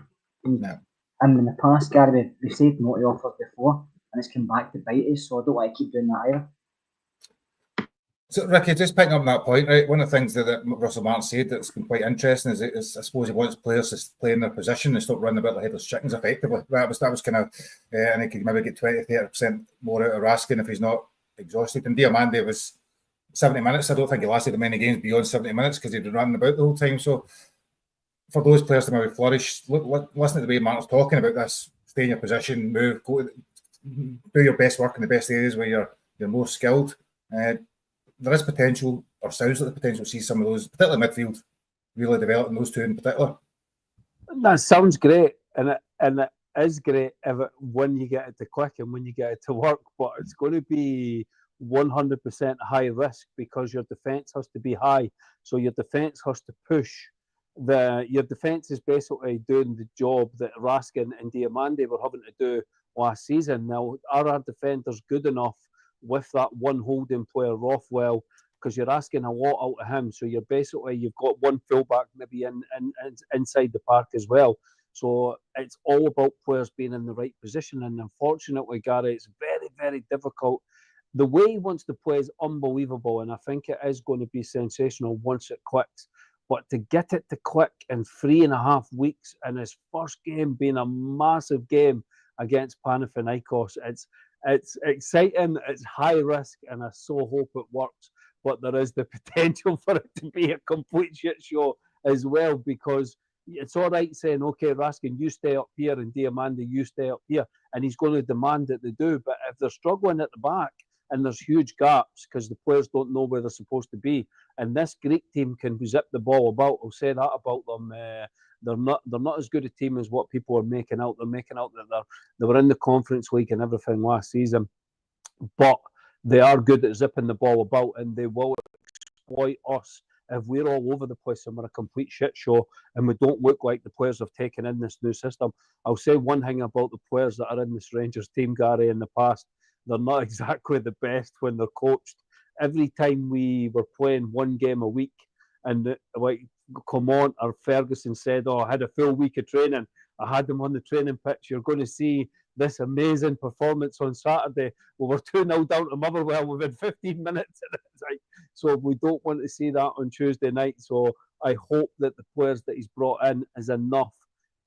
And in the past, Gary, we've saved multi offers before, and it's come back to bite us, so I don't want to keep doing that either. So, Ricky, just picking up on that point, right? One of the things that Russell Martin said that's been quite interesting is I suppose he wants players to play in their position and stop running about like headless chickens effectively. That was kind of, and he could maybe get 20-30% more out of Raskin if he's not exhausted. And Diomande was 70 minutes. I don't think he lasted many games beyond 70 minutes because he'd been running about the whole time. So, for those players to maybe flourish, listen to the way Martin's talking about this: stay in your position, move, do your best work in the best areas where you're most skilled. There is potential, or sounds like the potential to see some of those, particularly midfield, really developing those two in particular. That sounds great, and it is great when you get it to click and when you get it to work. But it's going to be 100% high risk, because your defence has to be high. So your defence has to push. Your defence is basically doing the job that Raskin and Diomande were having to do last season. Now, are our defenders good enough with that one holding player, Rothwell, because you're asking a lot out of him. So you've got one fullback maybe inside the park as well. So it's all about players being in the right position. And unfortunately, Gary, it's very, very difficult. The way he wants to play is unbelievable, and I think it is going to be sensational once it clicks. But to get it to click in 3.5 weeks, and his first game being a massive game against Panathinaikos, it's exciting, it's high risk, and I so hope it works. But there is the potential for it to be a complete shit show as well, because it's all right saying, okay, Raskin, you stay up here, and Diomande, you stay up here, and he's going to demand that they do. But if they're struggling at the back and there's huge gaps because the players don't know where they're supposed to be, and this Greek team can zip the ball about, I'll say that about them. They're not as good a team as what people are making out. They're making out that they were in the Conference League and everything last season, but they are good at zipping the ball about, and they will exploit us if we're all over the place and we're a complete shit show and we don't look like the players have taken in this new system. I'll say one thing about the players that are in this Rangers team, Gary, in the past: they're not exactly the best when they're coached. Every time we were playing one game a week, and come on, or Ferguson said, I had a full week of training, I had them on the training pitch, you're going to see this amazing performance on Saturday. Well, we're 2-0 down to Motherwell within 15 minutes. So we don't want to see that on Tuesday night. So I hope that the players that he's brought in is enough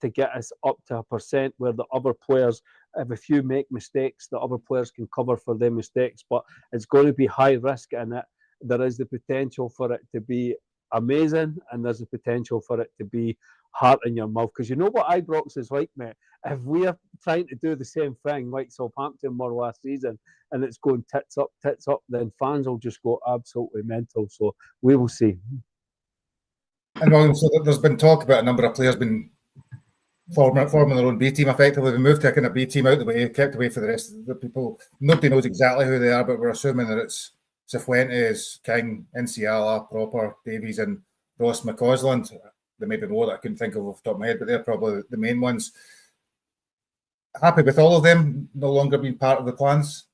to get us up to a percent where the other players, if a few make mistakes, the other players can cover for their mistakes. But it's going to be high risk in it. There is the potential for it to be amazing, and there's the potential for it to be heart in your mouth. Because you know what Ibrox is like, mate? If we are trying to do the same thing like Southampton were last season, and it's going tits up, then fans will just go absolutely mental. So we will see. And so there's been talk about a number of players been forming their own B team effectively. We moved to a kind of B team out of the way, kept away for the rest of the people. Nobody knows exactly who they are, but we're assuming that it's Cifuentes, King, Inciala, Proper, Davies, and Ross McCausland. There may be more that I couldn't think of off the top of my head, but they're probably the main ones. Happy with all of them no longer being part of the plans?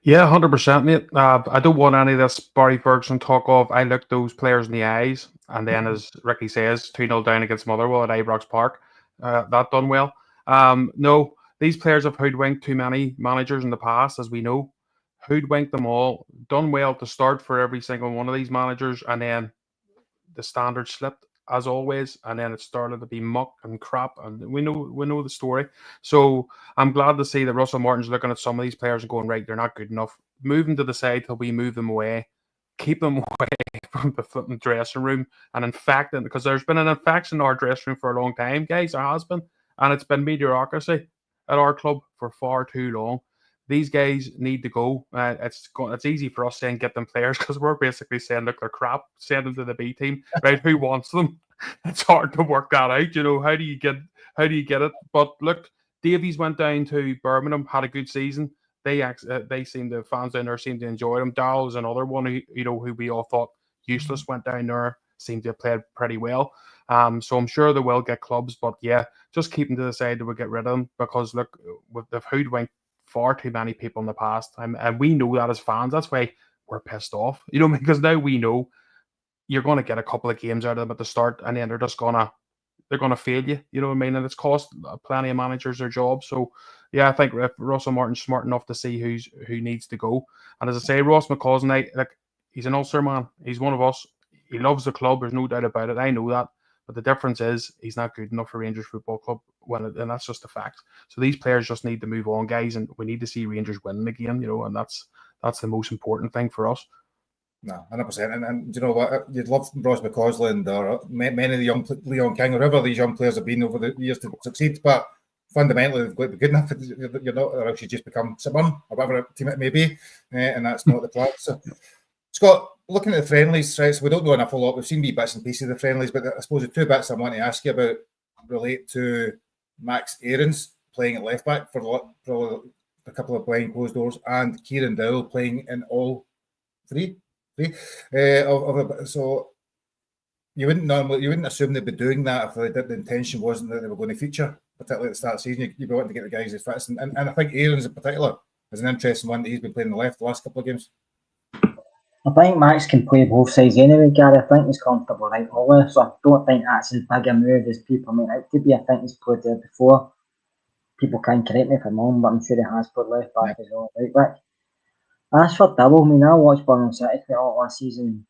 Yeah, 100%, mate. I don't want any of this Barry Ferguson talk of I looked those players in the eyes, and then, as Ricky says, 2-0 down against Motherwell at Ibrox Park. That done well. No, These players have hoodwinked too many managers in the past, as we know. Hoodwinked them all, done well to start for every single one of these managers, and then the standard slipped as always, and then it started to be muck and crap, and we know the story. So I'm glad to see that Russell Martin's looking at some of these players and going, right, they're not good enough. Move them to the side till we move them away. Keep them away from the flipping dressing room and infect them, because there's been an infection in our dressing room for a long time, guys. There has been, and it's been mediocrity at our club for far too long. These guys need to go. It's easy for us saying get them players, because we're basically saying, look, they're crap, send them to the B team, right? Who wants them? It's hard to work that out. How do you get it? But look, Davies went down to Birmingham, had a good season. They seem to, fans down there seem to enjoy him. Darrell was another one who we all thought useless, went down there, seemed to have played pretty well. So I'm sure they will get clubs, but yeah, just keep them to the side that we'll get rid of them, because look, they've hoodwinked far too many people in the past, and we know that as fans. That's why we're pissed off, because now we know you're going to get a couple of games out of them at the start, and then they're going to fail you. You know what I mean? And it's cost plenty of managers their jobs. So yeah, I think Russell Martin's smart enough to see who needs to go. And as I say, Ross McCausland, he's an Ulster man. He's one of us. He loves the club. There's no doubt about it. I know that. But the difference is he's not good enough for Rangers Football Club, and that's just a fact. So these players just need to move on, guys, and we need to see Rangers winning again, and that's the most important thing for us. No, 100%. And you know what? You'd love Ross McCausland or many of the young Leon King, or whoever these young players have been over the years to succeed, but fundamentally they've got to be good enough. You're not, or else you just become someone, or whatever team it may be, and that's not the plan. So, Scott, looking at the friendlies, right, so we don't know an awful lot. We've seen wee bits and pieces of the friendlies, but I suppose the two bits I want to ask you about relate to Max Aarons playing at left back for a couple of behind closed doors, and Kieran Dowell playing in all three. So you wouldn't assume they'd be doing that if the intention wasn't that they were going to feature, particularly at the start of the season. You'd be wanting to get the guys as fit, and I think Aarons in particular is an interesting one that he's been playing on the left the last couple of games. I think Max can play both sides anyway, Gary. I think he's comfortable right over, so I don't think that's as big a move as people make out to be. I think he's played there before. People can correct me if I'm wrong, but I'm sure he has played left back as well, right back. As for Dowell, I watched Birmingham City quite a lot last season.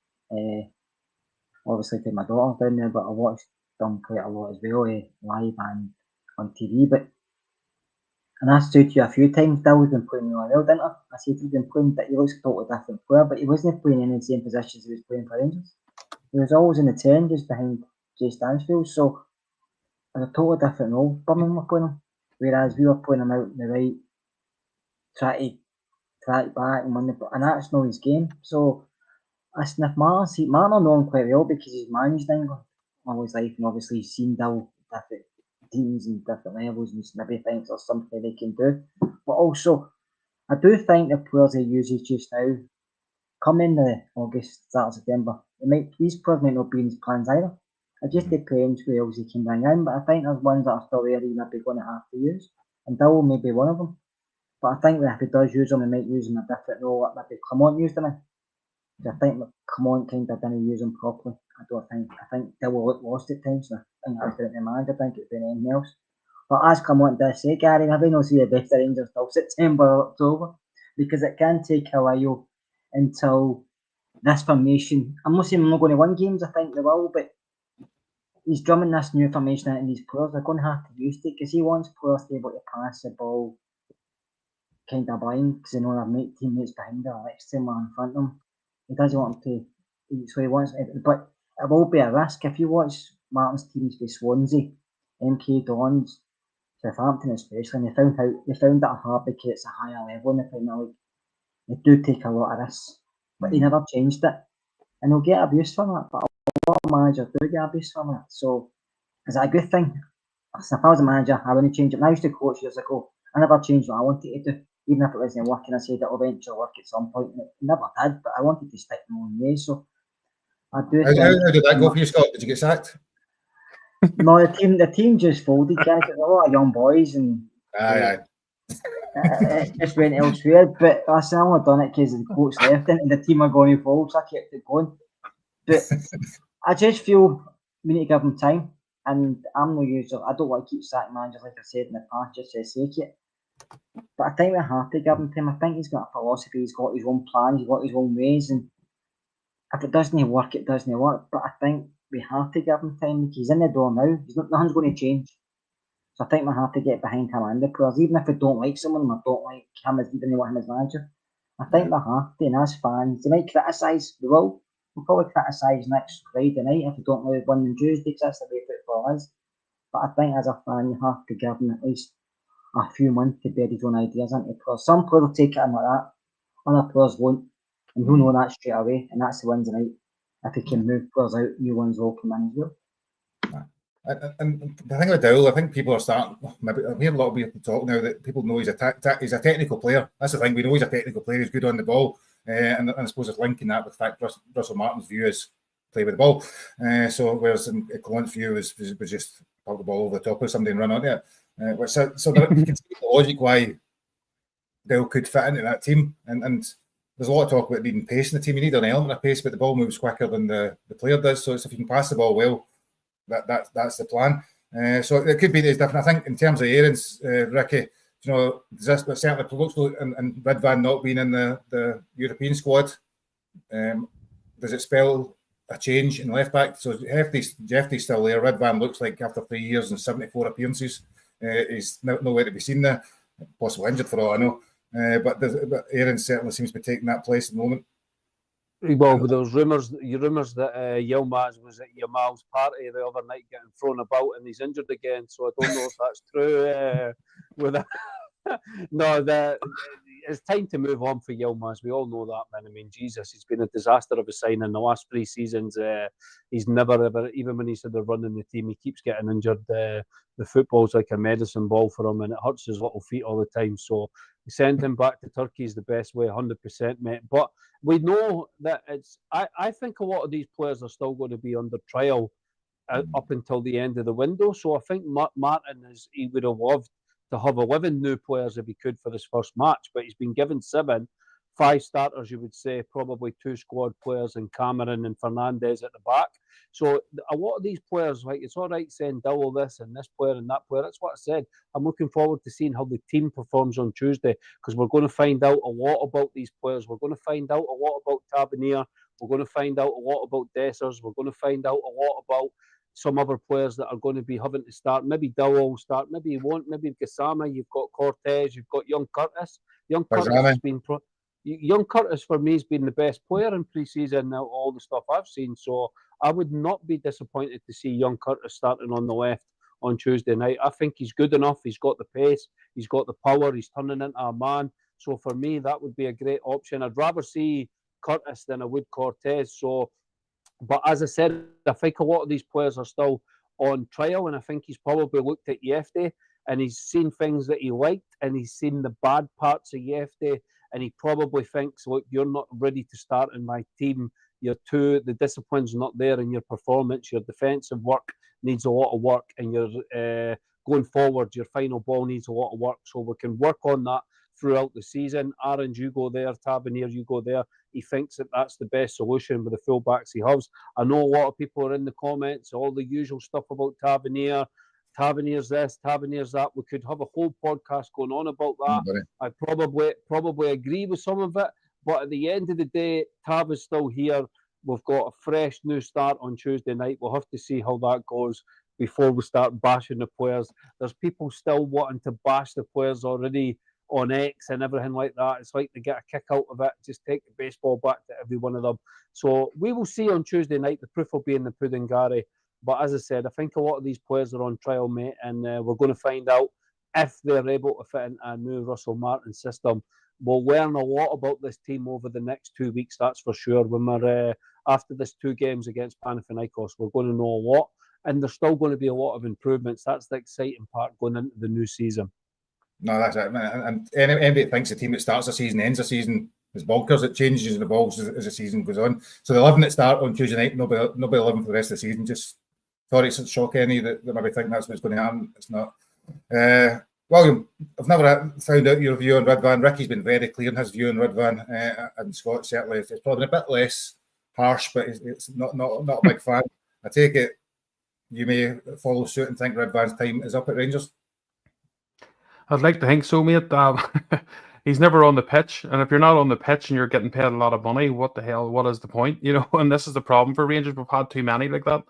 Obviously, to my daughter down there, but I watched them quite a lot as well, live and on TV. And I said to you a few times, Dowell's been playing really well, didn't I? I said he's been playing, but he looks a totally different player, but he wasn't playing in the same positions he was playing for Rangers. He was always in the 10, just behind Jay Stansfield, so it's a totally different role Birmingham were playing him, whereas we were playing him out on the right, try to track back and win the, and that's not his game. So I sniff Martin. Martin I know him quite well because he's managed England all his life, and obviously he's seen Dowell different teams and different levels, and maybe thinks there's something they can do. But also, I do think the players he uses just now, come in the August, start of September, these players might not be in his plans either. It just depends who else he can bring in, but I think there's ones that are still there he might be going to have to use, and Dowell may be one of them. But I think that if he does use them, he might use them in a different role that maybe Clement used him in. I think Clement kind of didn't use him properly. I think Dowell looked lost at times. I think that was down to the manager. I think it's been anything else. But as Clement does say, Gary, maybe not see the best of Rangers till September or October, because it can take a while until this formation. I'm not saying we're not going to win games. I think they will, but he's drumming this new formation in these players. They're going to have to use it because he wants players to be able to pass the ball kind of blind, because they know their teammates behind them, next to him or in front of them. He doesn't want to, so he wants it, but it will be a risk. If you watch Martin's teams with Swansea, MK Dons, Southampton especially, and they found that hard because it's a higher level in the Premier League. They do take a lot of risks, but they never changed it, and they'll get abuse from it. But a lot of managers do get abuse from it. So is that a good thing? If I was a manager, I wouldn't change it. When I used to coach years ago, I never changed what I wanted to do. Even if it wasn't working, I said it'll eventually work at some point, and it never did, but I wanted to stick my own way. So I do. How did that go for you, Scott? Did you get sacked? No, the team just folded. There's a lot of young boys, and it just went elsewhere. But I only done it because the coach left and the team are going to fold, so I kept it going. But I just feel we need to give them time, and I'm no user. I don't want to keep sacking managers like I said in the past, just for the sake of it. But I think we have to give him time. I think he's got a philosophy, he's got his own plans, he's got his own ways, and if it doesn't work, it doesn't work. But I think we have to give him time. He's in the door now. Nothing's going to change. So I think we have to get behind him and the players, even if we don't like someone, or don't like him as even want him as manager. I think we have to, and as fans, they might criticise. We will. We'll probably criticise next Friday night if we don't really win on Tuesday, because that's the way football is. But I think as a fan, you have to give him at least a few months to bed his own ideas into players. Some players will take it in like that, other players won't. And we'll know that straight away, and that's the Wednesday night. If he can move players out, new ones will come in as well. And the thing with Dowell, I think people are starting. Maybe I hear a lot of people talk now that people know he's a technical player. That's the thing. We know he's a technical player. He's good on the ball, and I suppose it's linking that with the fact Russell Martin's view is play with the ball. So whereas in Collins' view was just pop the ball over the top of somebody and run on it. So there, you can see the logic why Dowell could fit into that team. And there's a lot of talk about needing pace in the team. You need an element of pace, but the ball moves quicker than the player does. So if you can pass the ball well, that's the plan. So it could be different. I think in terms of Aaron's, Ricky, this certainly looks like, and Ridvan not being in the European squad, does it spell a change in left back? So Jeffrey's still there. Ridvan looks like after 3 years and 74 appearances, he's nowhere to be seen there, possibly injured for all I know. But Aaron certainly seems to be taking that place at the moment. Well, there was rumours that Yilmaz was at Yamal's party the other night getting thrown about and he's injured again, so I don't know if that's true. It's time to move on for Yilmaz. We all know that, man. I mean, Jesus, he's been a disaster of a sign in the last 3 seasons. He's never, ever, even when he said they're running the team, he keeps getting injured. The football's like a medicine ball for him and it hurts his little feet all the time. So send him back to Turkey is the best way, 100%, mate. But we know that I think a lot of these players are still going to be under trial up until the end of the window. So I think Martin, he would have loved to have 11 new players if he could for his first match, but he's been given 7, 5 starters, you would say, probably 2 squad players and Cameron and Fernandez at the back. So a lot of these players, like, it's all right saying Dowell this and this player and that player. That's what I said. I'm looking forward to seeing how the team performs on Tuesday, because we're going to find out a lot about these players. We're going to find out a lot about Tavernier. We're going to find out a lot about Dessers. We're going to find out a lot about some other players that are going to be having to start. Maybe Dowell will start, maybe he won't. Maybe Gasama. You've got Cortez. You've got young Curtis. Young Curtis for me has been the best player in pre-season now, all the stuff I've seen. So I would not be disappointed to see young Curtis starting on the left on Tuesday night. I think he's good enough. He's got the pace. He's got the power. He's turning into a man. So for me, that would be a great option. I'd rather see Curtis than I would Cortez. But as I said, I think a lot of these players are still on trial, and I think he's probably looked at Yefte and he's seen things that he liked and he's seen the bad parts of Yefte, and he probably thinks, look, you're not ready to start in my team. The discipline's not there in your performance. Your defensive work needs a lot of work, and you're going forward, your final ball needs a lot of work. So we can work on that throughout the season. Aaron, you go there. Tavernier, you go there. He thinks that that's the best solution with the fullbacks he has. I know a lot of people are in the comments, all the usual stuff about Tavernier. Tavernier's this, Tavernier's that. We could have a whole podcast going on about that. I probably agree with some of it, but at the end of the day, Tav is still here. We've got a fresh new start on Tuesday night. We'll have to see how that goes before we start bashing the players. There's people still wanting to bash the players already on X and everything like that. It's like they get a kick out of it. Just take the baseball back to every one of them. So we will see on Tuesday night. The proof will be in the pudding, Gary. But as I said, I think a lot of these players are on trial, mate, and we're going to find out if they're able to fit in a new Russell Martin system. We'll learn a lot about this team over the next 2 weeks, that's for sure. When we're after this 2 games against Panathinaikos, we're going to know a lot, and there's still going to be a lot of improvements. That's the exciting part going into the new season. No, that's it. And anybody that thinks the team that starts the season ends the season is bonkers. It changes and evolves as the season goes on. So the 11 that start on Tuesday night, nobody 11 for the rest of the season. Just thought it's a shock any that maybe think that's what's going to happen. It's not. William, I've never found out your view on Ridvan. Ricky's been very clear in his view on Ridvan, and Scott certainly it's probably a bit less harsh, but it's not a big fan. I take it you may follow suit and think Ridvan's time is up at Rangers. I'd like to think so, mate. He's never on the pitch, and if you're not on the pitch and you're getting paid a lot of money, what the hell? What is the point? And this is the problem for Rangers. We've had too many like that.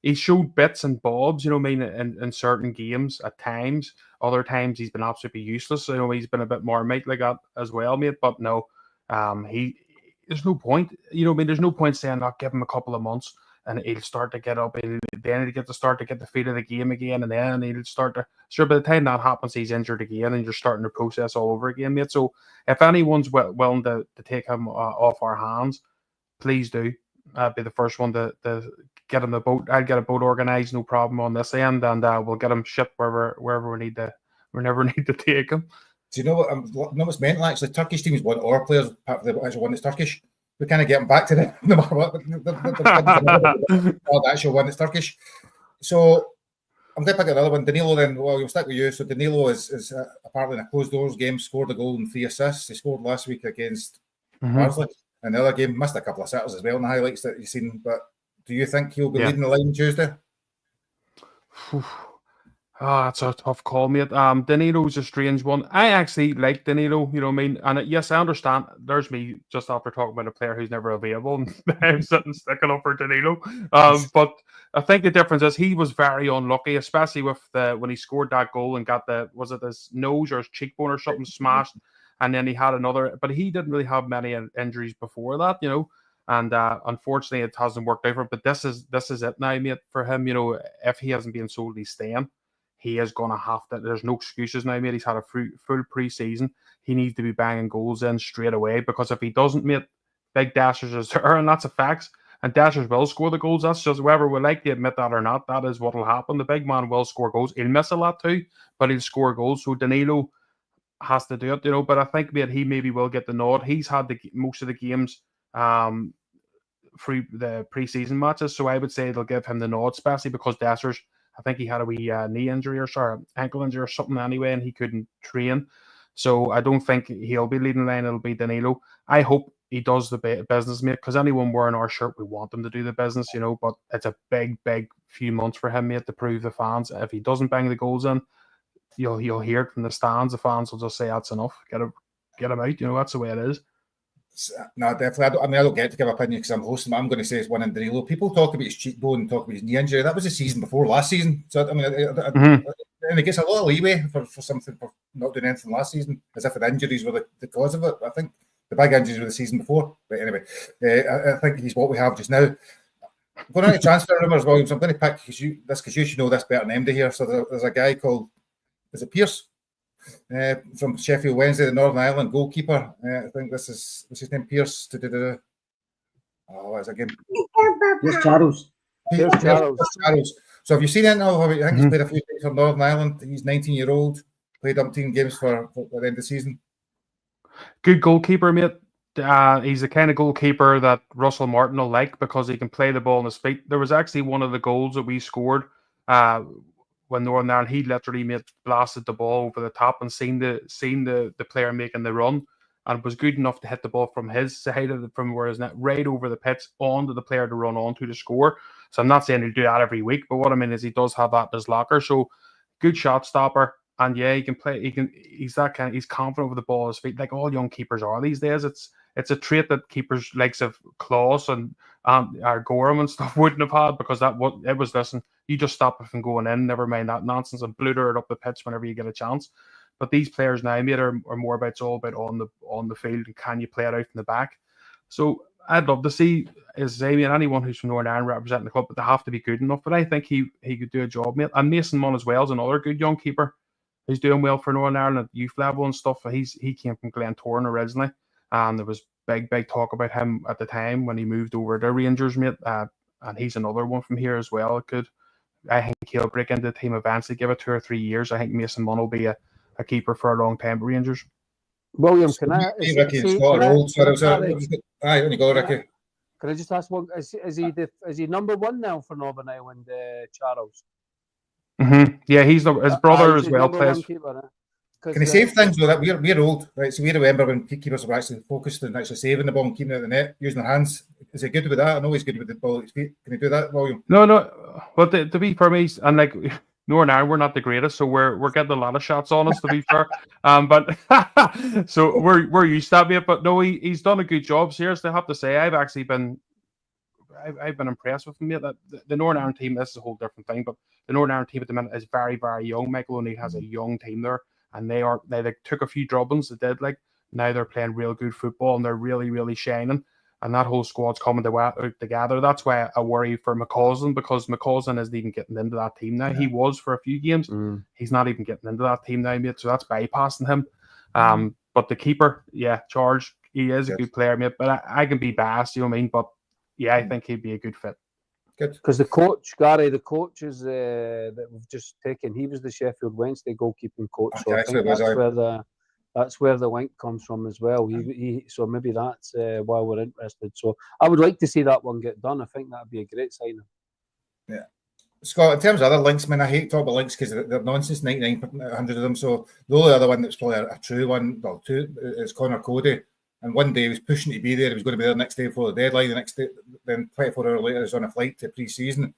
He showed bits and bobs, in certain games at times. Other times he's been absolutely useless. He's been a bit more mate like that as well, mate. But no, there's no point. There's no point saying not give him a couple of months and he'll start to get up. Then he'll get the feel of the game again, and then he'll start to. Sure, by the time that happens, he's injured again, and you're starting the process all over again, mate. So if anyone's willing to take him off our hands, please do. I'd be the first one to get him the boat. I'll get a boat organised, no problem on this end, and we'll get him shipped wherever we need to. We never need to take him. Do you know what? What's mental actually? Turkish teams want our players, apart from the actual one that's Turkish. We kind of get them back to them no matter what. The actual one that's Turkish. So I'm going to pick another one. Danilo. Then, well, we'll stick with you. So Danilo is apparently in a closed doors game, scored a goal and 3 assists. He scored last week against Barnsley. In the other game, missed a couple of sitters as well in the highlights that you've seen. But do you think he'll be leading the line Tuesday? That's a tough call, mate. Danilo's a strange one. I actually like Danilo, you know what I mean? And yes, I understand. There's me just after talking about a player who's never available, and I'm sticking up for Danilo. But I think the difference is he was very unlucky, especially with when he scored that goal and got his nose or his cheekbone or something smashed, and then he had another. But he didn't really have many injuries before that, And unfortunately, it hasn't worked out for him. But this is it now, mate, for him. If he hasn't been sold, he's staying. He is going to have to. There's no excuses now, mate. He's had a full pre-season. He needs to be banging goals in straight away, because if he doesn't, mate, big Dashers is there, and that's a fact. And Dashers will score the goals. That's just whether we like to admit that or not. That is what will happen. The big man will score goals. He'll miss a lot too, but he'll score goals. So Danilo has to do it, But I think, mate, he maybe will get the nod. He's had most of the games through the pre-season matches, so I would say they'll give him the nod, especially because Dashers, I think he had a wee knee injury or ankle injury or something anyway, and he couldn't train. So I don't think he'll be leading the line. It'll be Danilo. I hope he does the business, mate, because anyone wearing our shirt, we want them to do the business, But it's a big, big few months for him, mate, to prove the fans. If he doesn't bang the goals in, you'll hear it from the stands. The fans will just say that's enough. Get him out. That's the way it is. No, definitely. I don't get to give an opinion because I'm hosting. I'm going to say it's one in Danilo. People talk about his cheekbone, talk about his knee injury. That was the season before last season. So and it gets a lot of leeway for something for not doing anything last season, as if the injuries were the cause of it. I think the big injuries were the season before. But anyway, I think he's what we have just now. Going on to transfer rumours, Williams. I'm going to pick because you should know this better than MD here. So there's a guy called, is it Pierce? From Sheffield Wednesday, the Northern Ireland goalkeeper. I think what's his name? Pierce. What is it again? Pierce Charles. Pierce Charles. So have you seen it now? I think he's played a few games for Northern Ireland. He's 19-year-old. Played umpteen games for the end of the season. Good goalkeeper, mate. He's the kind of goalkeeper that Russell Martin will like because he can play the ball on his feet. There was actually one of the goals that we scored when Northern Ireland, he literally blasted the ball over the top and seen the player making the run, and was good enough to hit the ball from his side from where his net right over the pitch onto the player to run onto to score. So I'm not saying he'll do that every week, but what I mean is he does have that in his locker. So good shot stopper, and yeah, he can play. He's that kind. He's confident with the ball at his feet, like all young keepers are these days. It's a trait that keepers likes of Klaus and our Gorham and stuff wouldn't have had, because it was listen, you just stop it from going in, never mind that nonsense, and bluter it up the pitch whenever you get a chance. But these players now, mate, are more about, it's all about on the field, and can you play it out in the back? So I'd love to see anyone who's from Northern Ireland representing the club, but they have to be good enough. But I think he could do a job, mate. And Mason Munn as well is another good young keeper. He's doing well for Northern Ireland at youth level and stuff. He came from Glentoran originally, and there was big talk about him at the time when he moved over to Rangers, mate. And he's another one from here as well. I think he'll break into the team eventually. Give it 2 or 3 years. I think Mason Munn will be a keeper for a long time at Rangers. William, can I? Can I just ask one? Is he number one now for Northern Ireland, Charles? Mm-hmm. Yeah, his brother as well plays. Can he save things with that? We're old, right? So we remember when keepers were actually focused on actually saving the ball and keeping it in the net, using their hands. Is he good with that? I know he's good with the ball at his feet. Can he do that, William? No. But to be fair, and like Northern Ireland, we're not the greatest, so we're getting a lot of shots on us, to be fair. But so we're used to that, mate. But no, he's done a good job. Seriously, I have to say, I've been impressed with him, mate. That the Northern Ireland team, this is a whole different thing, but the Northern Ireland team at the minute is very, very young. Michael O'Neill has a young team there, and they took a few drubbings. They did, like, now they're playing real good football and they're really, really shining. And that whole squad's coming together. That's why I worry for McCausland, because McCausland isn't even getting into that team now. Yeah. He was for a few games. He's not even getting into that team now, mate. So that's bypassing him. But the keeper, Charge, he is a good player, mate. But I can be biased, you know what I mean? But yeah, I think he'd be a good fit. Good. Because the coach, Gary, the coach is that we've just taken, he was the Sheffield Wednesday goalkeeping coach. So I think that's where the link comes from as well. So maybe that's why we're interested. So I would like to see that one get done. I think that'd be a great signing. Yeah. Scott, in terms of other links, man, I hate to talk about links because they're nonsense, 99% of them. So the only other one that's probably a true one, well, two, is Connor Cody. And one day he was pushing to be there. He was going to be there the next day before the deadline. The next day, then 24 hours later, he's on a flight to pre-season.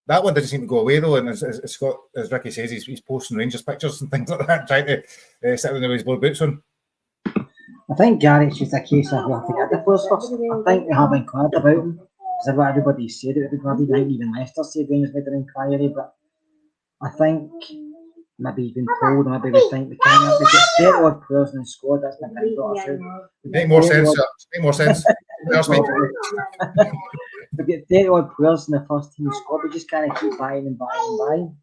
That one doesn't seem to go away though, and as Scott, as Ricky says, he's posting Rangers pictures and things like that, trying to sit with his blue boots on. I think Gary, it's just a case of we have to get the players first. I think we have inquired about him because what everybody said it would be bloody. I think even Leicester said Rangers made an inquiry, but I think maybe you've been told, maybe we think we can't. We get 30 odd players in the squad. That's my big daughter. Make more sense. Make more sense. We get 30 odd players in the first team squad. We just kind of keep buying and buying and buying.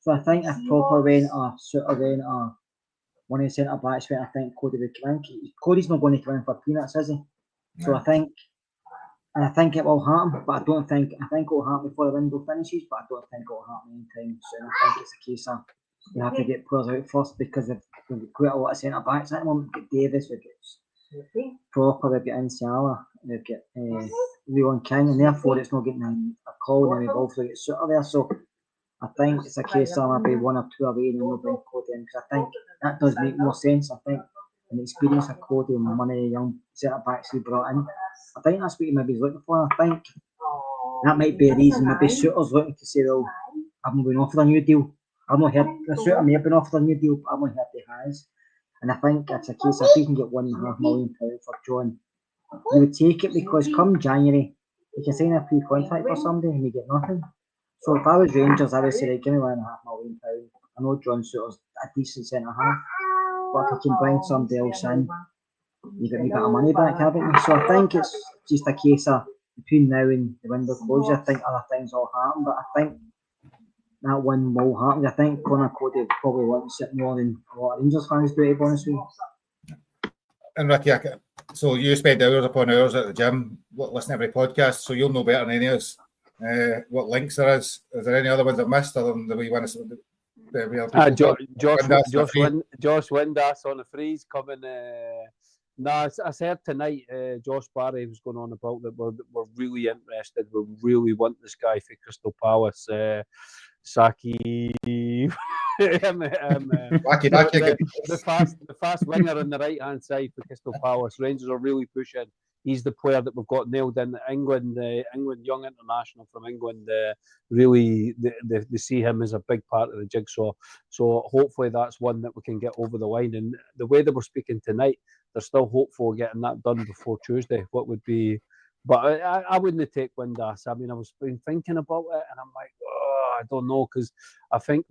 So I think if proper went or Sutter went or one of the centre backs went, I think Cody would come in. Cody's not going to come in for peanuts, is he? So I think it will happen, but I think it will happen before the window finishes, but I don't think it will happen anytime soon. I think it's a case of you have to get players out first because we've got quite a lot of centre backs at the moment. We've got Davis, we've got Proper, we've got Insiala, we've got Leon King, and therefore it's not getting a call, and we've also got Sutter there. So I think it's a case of maybe one or two away and we'll bring Cody in, because I think that does make more sense. I think an experience of Cody and one of the young centre backs he brought in, I think that's what he maybe is looking for. I think that might be a reason. Maybe Sutter's looking to say, well, I've not been offered a new deal. I've not heard the Sutter may have been offered a new deal, but I've not heard he has. And I think it's a case of if he can get £1.5 million for John, he would take it, because come January, he can sign a pre-contract for somebody and he get nothing. So if I was Rangers, I would say, right, give me £1.5 million. I know John Sutter's a decent centre half, but if he can bring somebody else in, you get me a bit of money back, haven't you? So I think it's just a case of between now and the window closes, I think other things will happen, but I think that one will happen. I think Connor Cody probably wants it more than a lot of Rangers fans do, to be honest with you. And Ricky, so you spend hours upon hours at the gym, listen to every podcast, so you'll know better than any of us what links there is. Is there any other ones I've missed other than the way you want to? Josh Windass on a freeze coming. I said tonight, Josh Barry was going on about that we're really interested. We really want this guy for Crystal Palace. Saki, the fast winger on the right hand side for Crystal Palace. Rangers are really pushing. He's the player that we've got nailed in England. England young international from England. Really, they see him as a big part of the jigsaw. So hopefully that's one that we can get over the line. And the way that we're speaking tonight, they're still hopeful of getting that done before Tuesday. What would be? But I wouldn't take Windass. I mean, I was been thinking about it, and I'm like, I don't know, because I think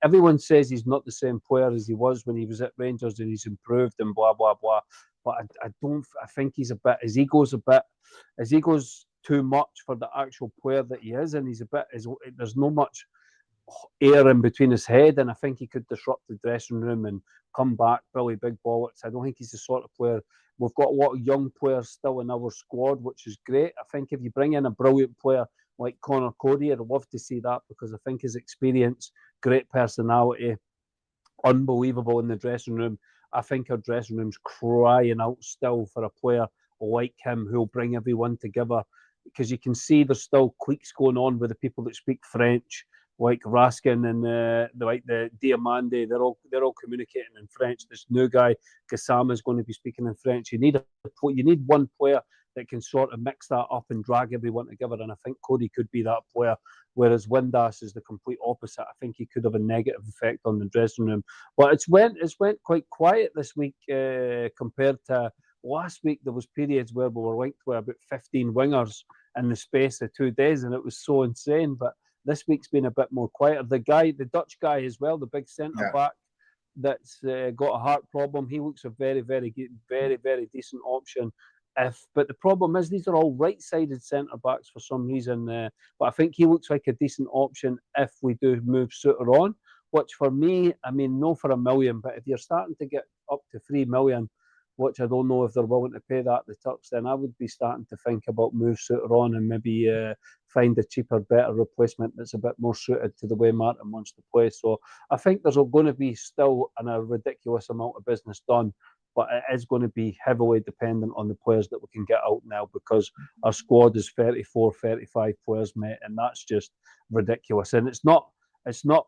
everyone says he's not the same player as he was when he was at Rangers, and he's improved and blah blah blah. But I think he's his ego's too much for the actual player that he is, and there's no much air in between his head, and I think he could disrupt the dressing room and come back really big bollocks. I don't think he's the sort of player. We've got a lot of young players still in our squad, which is great. I think if you bring in a brilliant player like Connor Cody, I'd love to see that, because I think his experience, great personality, unbelievable in the dressing room. I think our dressing room's crying out still for a player like him who'll bring everyone together, because you can see there's still cliques going on with the people that speak French, like Raskin and the Diamande. They're all communicating in French. This new guy Gasama is going to be speaking in French. You need one player that can sort of mix that up and drag everyone together. And I think Cody could be that player, whereas Windass is the complete opposite. I think he could have a negative effect on the dressing room. But it's went quite quiet this week compared to last week. There was periods where we were linked with about 15 wingers in the space of 2 days, and it was so insane. But this week's been a bit more quieter. The Dutch guy as well, the big centre back that's got a heart problem, he looks a very, very good, very, very decent option. But the problem is these are all right-sided centre backs for some reason. But I think he looks like a decent option if we do move Suter on. Which for me, I mean, no for $1 million, but if you're starting to get up to $3 million, which I don't know if they're willing to pay that, the Turks, then I would be starting to think about move Suter on and maybe find a cheaper, better replacement that's a bit more suited to the way Martin wants to play. So I think there's going to be still a ridiculous amount of business done, but it is going to be heavily dependent on the players that we can get out now, because our squad is 34, 35 players, mate, and that's just ridiculous. And it's not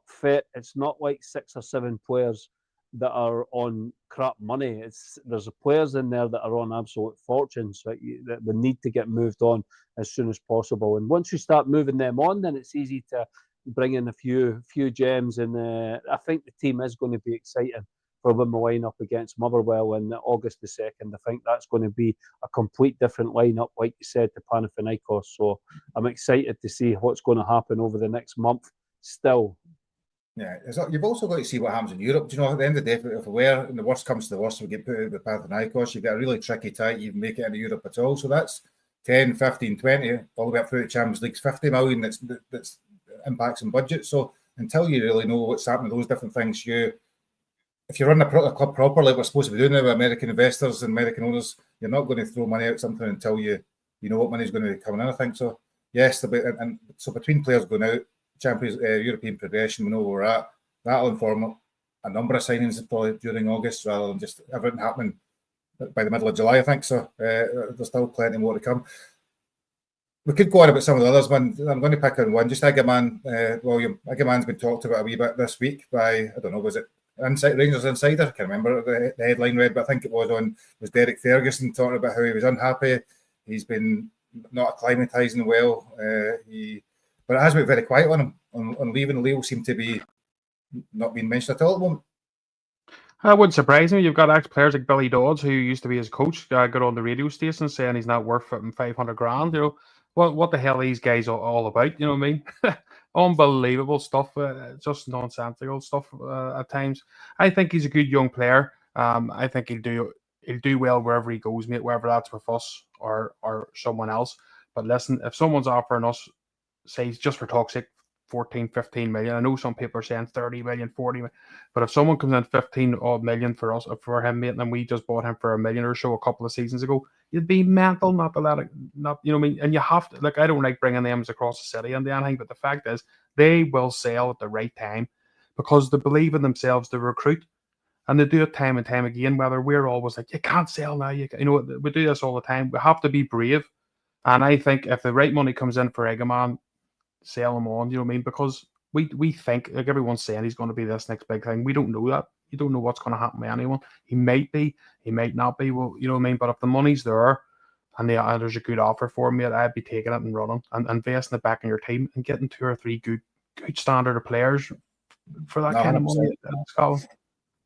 fit. It's not like 6 or 7 players that are on crap money. There's players in there that are on absolute fortunes that we need to get moved on as soon as possible. And once you start moving them on, then it's easy to bring in a few gems. And I think the team is going to be exciting for when we line up against Motherwell on August the 2nd. I think that's going to be a complete different lineup, like you said, to Panathinaikos. So I'm excited to see what's going to happen over the next month still. Yeah, you've also got to see what happens in Europe. Do you know, at the end of the day, if we're, and the worst comes to the worst, we get put out with Panathinaikos, you get a really tricky tie to even make it into Europe at all. So that's 10, 15, 20, all the way up through the Champions League's 50 million that's impacts in budget. So until you really know what's happening, those different things, if you run a club properly, like we're supposed to be doing now with American investors and American owners, you're not going to throw money out something until you know what money's going to be coming in, I think. So yes, and so between players going out, Champions European progression, we know where we're at. That'll inform a number of signings probably during August, rather than just everything happening by the middle of July, I think. So there's still plenty more to come. We could go on about some of the others, man. I'm going to pick on one. Just Hagaman, William. Hagaman's been talked about a wee bit this week by, I don't know, was it Rangers Insider? I can't remember the headline read, but I think it was Derek Ferguson talking about how he was unhappy. He's been not acclimatising well. But it has been very quiet on him. On leaving, Leo seemed to be not being mentioned at all at the moment. That wouldn't surprise me. You've got ex-players like Billy Dodds, who used to be his coach, got on the radio station saying he's not worth $500,000. You know, what the hell are these guys all about? You know what I mean? Unbelievable stuff. Just nonsensical stuff at times. I think he's a good young player. I think he'll do well wherever he goes, mate, whether that's with us or someone else. But listen, if someone's offering us, say, just for talk's sake, 14, 15 million. I know some people are saying 30 million, 40 million. But if someone comes in 15 odd million for him, mate, and we just bought him for $1 million or so a couple of seasons ago, you'd be mental not to let it, not, you know what I mean? And you have to, like, I don't like bringing them across the city and anything, but the fact is they will sell at the right time because they believe in themselves to recruit. And they do it time and time again, whether we're always like, you can't sell now. You know, we do this all the time. We have to be brave. And I think if the right money comes in for Eggman, sell him on, you know what I mean? Because we think, like everyone's saying, he's going to be this next big thing. We don't know that. You don't know what's going to happen with anyone. He might be, he might not be. Well, you know what I mean? But if the money's there and there's a good offer for him, I'd be taking it and running and investing it back in your team and getting 2 or 3 good standard of players for that kind of money.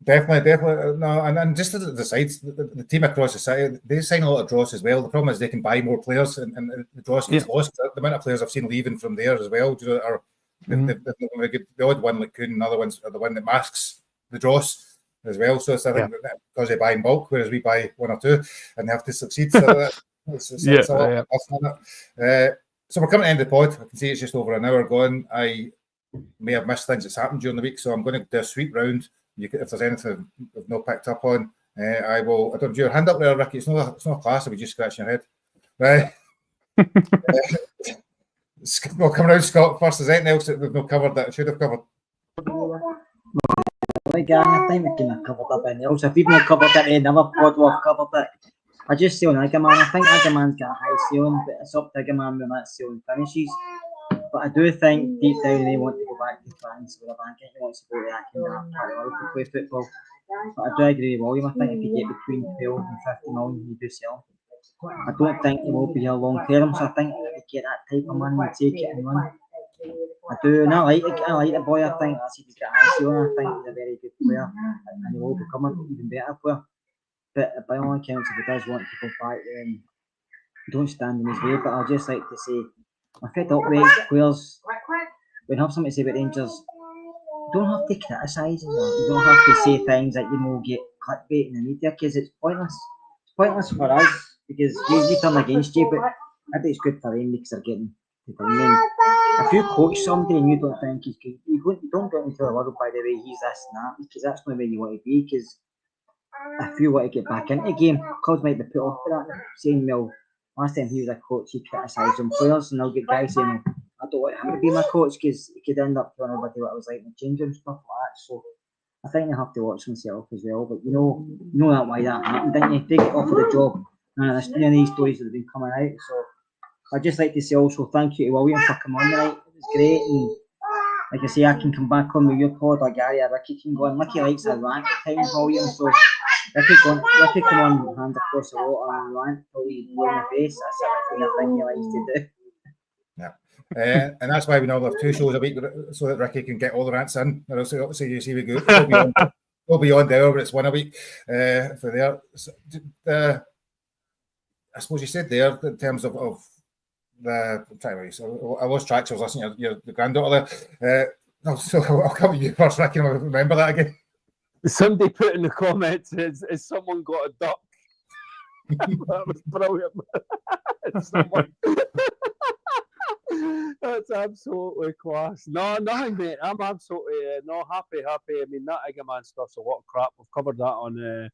Definitely. No, and just the sides, the team across the side, they sign a lot of draws as well. The problem is they can buy more players, and the draws gets lost. The amount of players I've seen leaving from there as well, are the odd one like Kuhn, and other ones are the one that masks the draws as well. So it's I think because they buy in bulk, whereas we buy 1 or 2, and they have to succeed. So so we're coming to the end of the pod. I can see it's just over an hour gone. I may have missed things that's happened during the week, so I'm going to do a sweep round. If there's anything we've not picked up on, I will. I don't do your hand up there, Ricky. It's not a class. I'll be just scratching your head. Right. We'll come around Scott first. Is there anything else that we've not covered that I should have covered? Like, I think we can have covered up anything else. If we've not covered it in another pod, we've covered it. I just say on Hagaman, I think Hagaman's got a high ceiling, but it's up to Hagaman when that ceiling finishes. But I do think deep down they want to go back to France with a bank. He wants to go to Akinda to play football. But I do agree with William. I think if you get between 12 and 50 million, you do sell. I don't think he will be here long term. So I think they get that type of money and take it and run. I do, and I like the boy. I think he's got eyes on. I think he's a very good player, and he will become an even better player. But by all accounts, if he does want to go back, then don't stand in his way. But I'd just like to say, I'm fed up with players. When I have something to say about Rangers, you don't have to criticise us. You don't have to say things that get clickbait in the media because it's pointless. It's pointless for us because we turn against you, but I think it's good for them because they're getting the time. If you coach somebody and you don't think he's good, you don't get into the world by the way he's this and that because that's not where you want to be. Because if you want to get back into the game, clubs might be put off for that. Saying, well, last time he was a coach, he criticised some players, and they'll get guys saying, I don't want him to be my coach because he could end up telling everybody what I was like in the change room, stuff like that. So I think they have to watch themselves as well. But you know that why that happened, didn't you? They get offered the job. And there's none of these stories that have been coming out. So I'd just like to say also thank you to William for coming on tonight. It was great. And like I say, I can come back on with your pod or Gary or Ricky can go on. Ricky likes a rant at times, William. So Ricky come on hands across the water and rant till he's blue in the face. That's the thing he likes to do. Yeah. And that's why we now have 2 shows a week so that Ricky can get all the rants in. So you see we go. We'll be on there, but it's 1 a week for there. I suppose you said there in terms of the. I lost track. So I was listening to your granddaughter there. So I'll come to you first, Ricky. I'll remember that again. Somebody put in the comments, "Has someone got a duck?" That was brilliant. Someone. That's absolutely class. No, nothing, mate. I'm absolutely happy. I mean, that Eggman stuff's a lot of crap. We've covered that on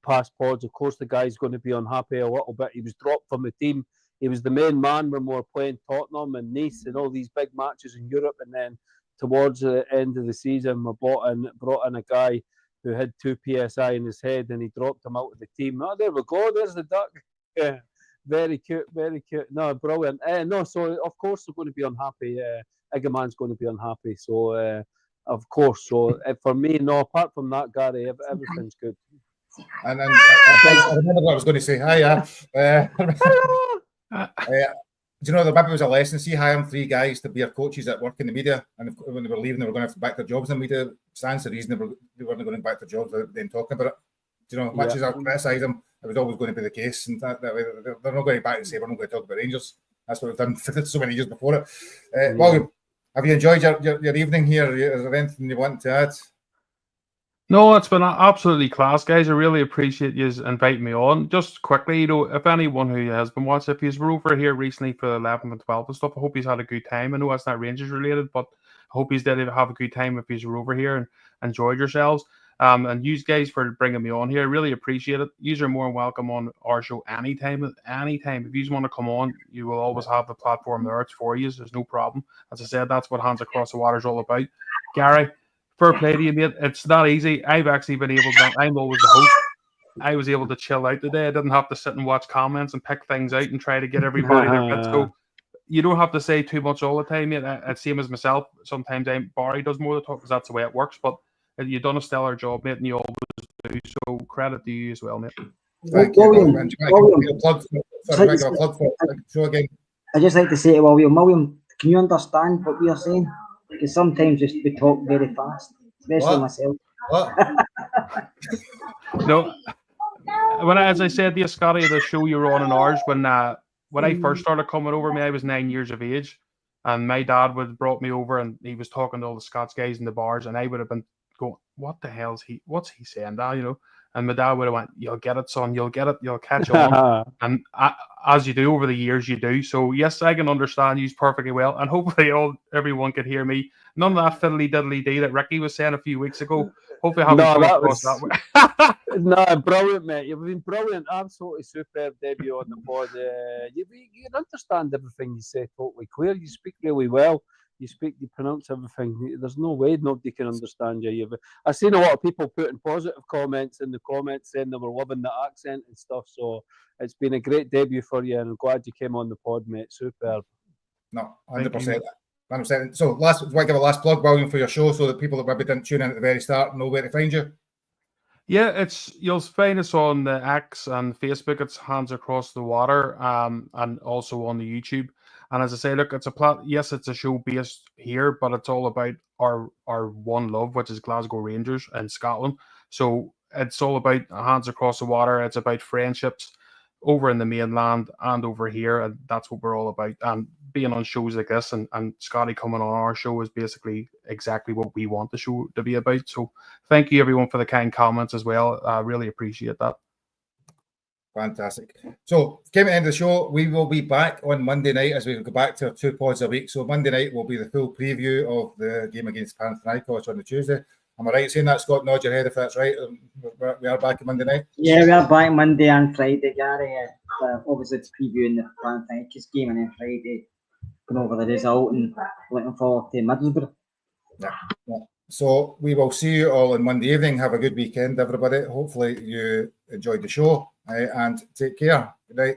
past pods. Of course, the guy's going to be unhappy a little bit. He was dropped from the team. He was the main man when we were playing Tottenham and Nice and all these big matches in Europe. And then towards the end of the season, we brought in a guy who had 2 PSI in his head, and he dropped him out of the team. Oh, there we go. There's the duck. Yeah. Very cute, very cute. No, brilliant. So of course they're going to be unhappy. Eggman's going to be unhappy. So of course. So for me, no. Apart from that, Gary, everything's good. And I remember what I was going to say. Hiya. Do you know there was a lesson? See, hiring 3 guys to be our coaches that work in the media, and when they were leaving, they were going to have to back their jobs in the media. Stands the reason they weren't going back to jobs without then talking about it. Do you know, much as I criticise them, it was always going to be the case, and that way they're not going back and say we're not going to talk about Rangers. That's what we've done for so many years before it. William, have you enjoyed your evening here? Is there anything you want to add? No, it's been absolutely class, guys. I really appreciate you inviting me on. Just quickly, if anyone who has been watching, if you were over here recently for 11 and 12 and stuff, I hope he's had a good time. I know it's not Rangers related, but I hope he's did have a good time if he's over here and enjoyed yourselves. And you guys for bringing me on here. I really appreciate it. You are more than welcome on our show anytime. If you want to come on, you will always have the platform there. It's for you. There's no problem. As I said, that's what Hands Across the Water is all about. Gary, fair play to you, mate. It's not easy. I've actually been able to. I'm always the host. I was able to chill out today. I didn't have to sit and watch comments and pick things out and try to get everybody their bit. So you don't have to say too much all the time, mate. It's same as myself. Sometimes Barry does more of the talk because that's the way it works. But you've done a stellar job, mate, and you always do. So credit to you as well, mate. Thank you. William, plug for show again. I just like to say to William, can you understand what we are saying? Because sometimes we talk very fast, especially myself. What? No. As I said to you, Scotty, the show you were on in ours, when I first started coming over, I was 9 years of age, and my dad would brought me over, and he was talking to all the Scots guys in the bars, and I would have been going, what the hell's what's he saying, Dad? You know, and my dad would have went, "You'll get it, son. You'll get it. You'll catch on." And as you do over the years, you do. So yes, I can understand you perfectly well, and hopefully everyone could hear me. None of that fiddly diddly dee that Ricky was saying a few weeks ago. Hopefully, I haven't come across that way. No, brilliant, mate. You've been brilliant. Absolutely superb debut on the pod. You understand everything you say totally clear. You speak really well. You pronounce everything. There's no way nobody can understand you. I've seen a lot of people putting positive comments in the comments saying they were loving the accent and stuff. So it's been a great debut for you, and I'm glad you came on the pod, mate. Superb. No, 100%. 100%. So, want to give a last plug, William, for your show, so that people that maybe didn't tune in at the very start know where to find you. Yeah, you'll find us on the X and Facebook. It's Hands Across the Water, and also on the YouTube. And as I say, look, it's a show based here, but it's all about our one love, which is Glasgow Rangers in Scotland. So it's all about Hands Across the Water. It's about friendships over in the mainland and over here, and that's what we're all about. And being on shows like this and Scotty coming on our show is basically exactly what we want the show to be about. So thank you everyone for the kind comments as well. I really appreciate that. Fantastic. So, came to the end of the show. We will be back on Monday night as we go back to 2 pods a week. So, Monday night will be the full preview of the game against Panathinaikos on the Tuesday. Am I right saying that, Scott? Nod your head if that's right. We are back on Monday night. Yeah, we are back Monday and Friday, Gary. Obviously, it's previewing the Panathinaikos game, and then Friday going over the result and looking forward to Middlesbrough. Yeah. So we will see you all on Monday evening. Have a good weekend, everybody. Hopefully you enjoyed the show and take care. Good night.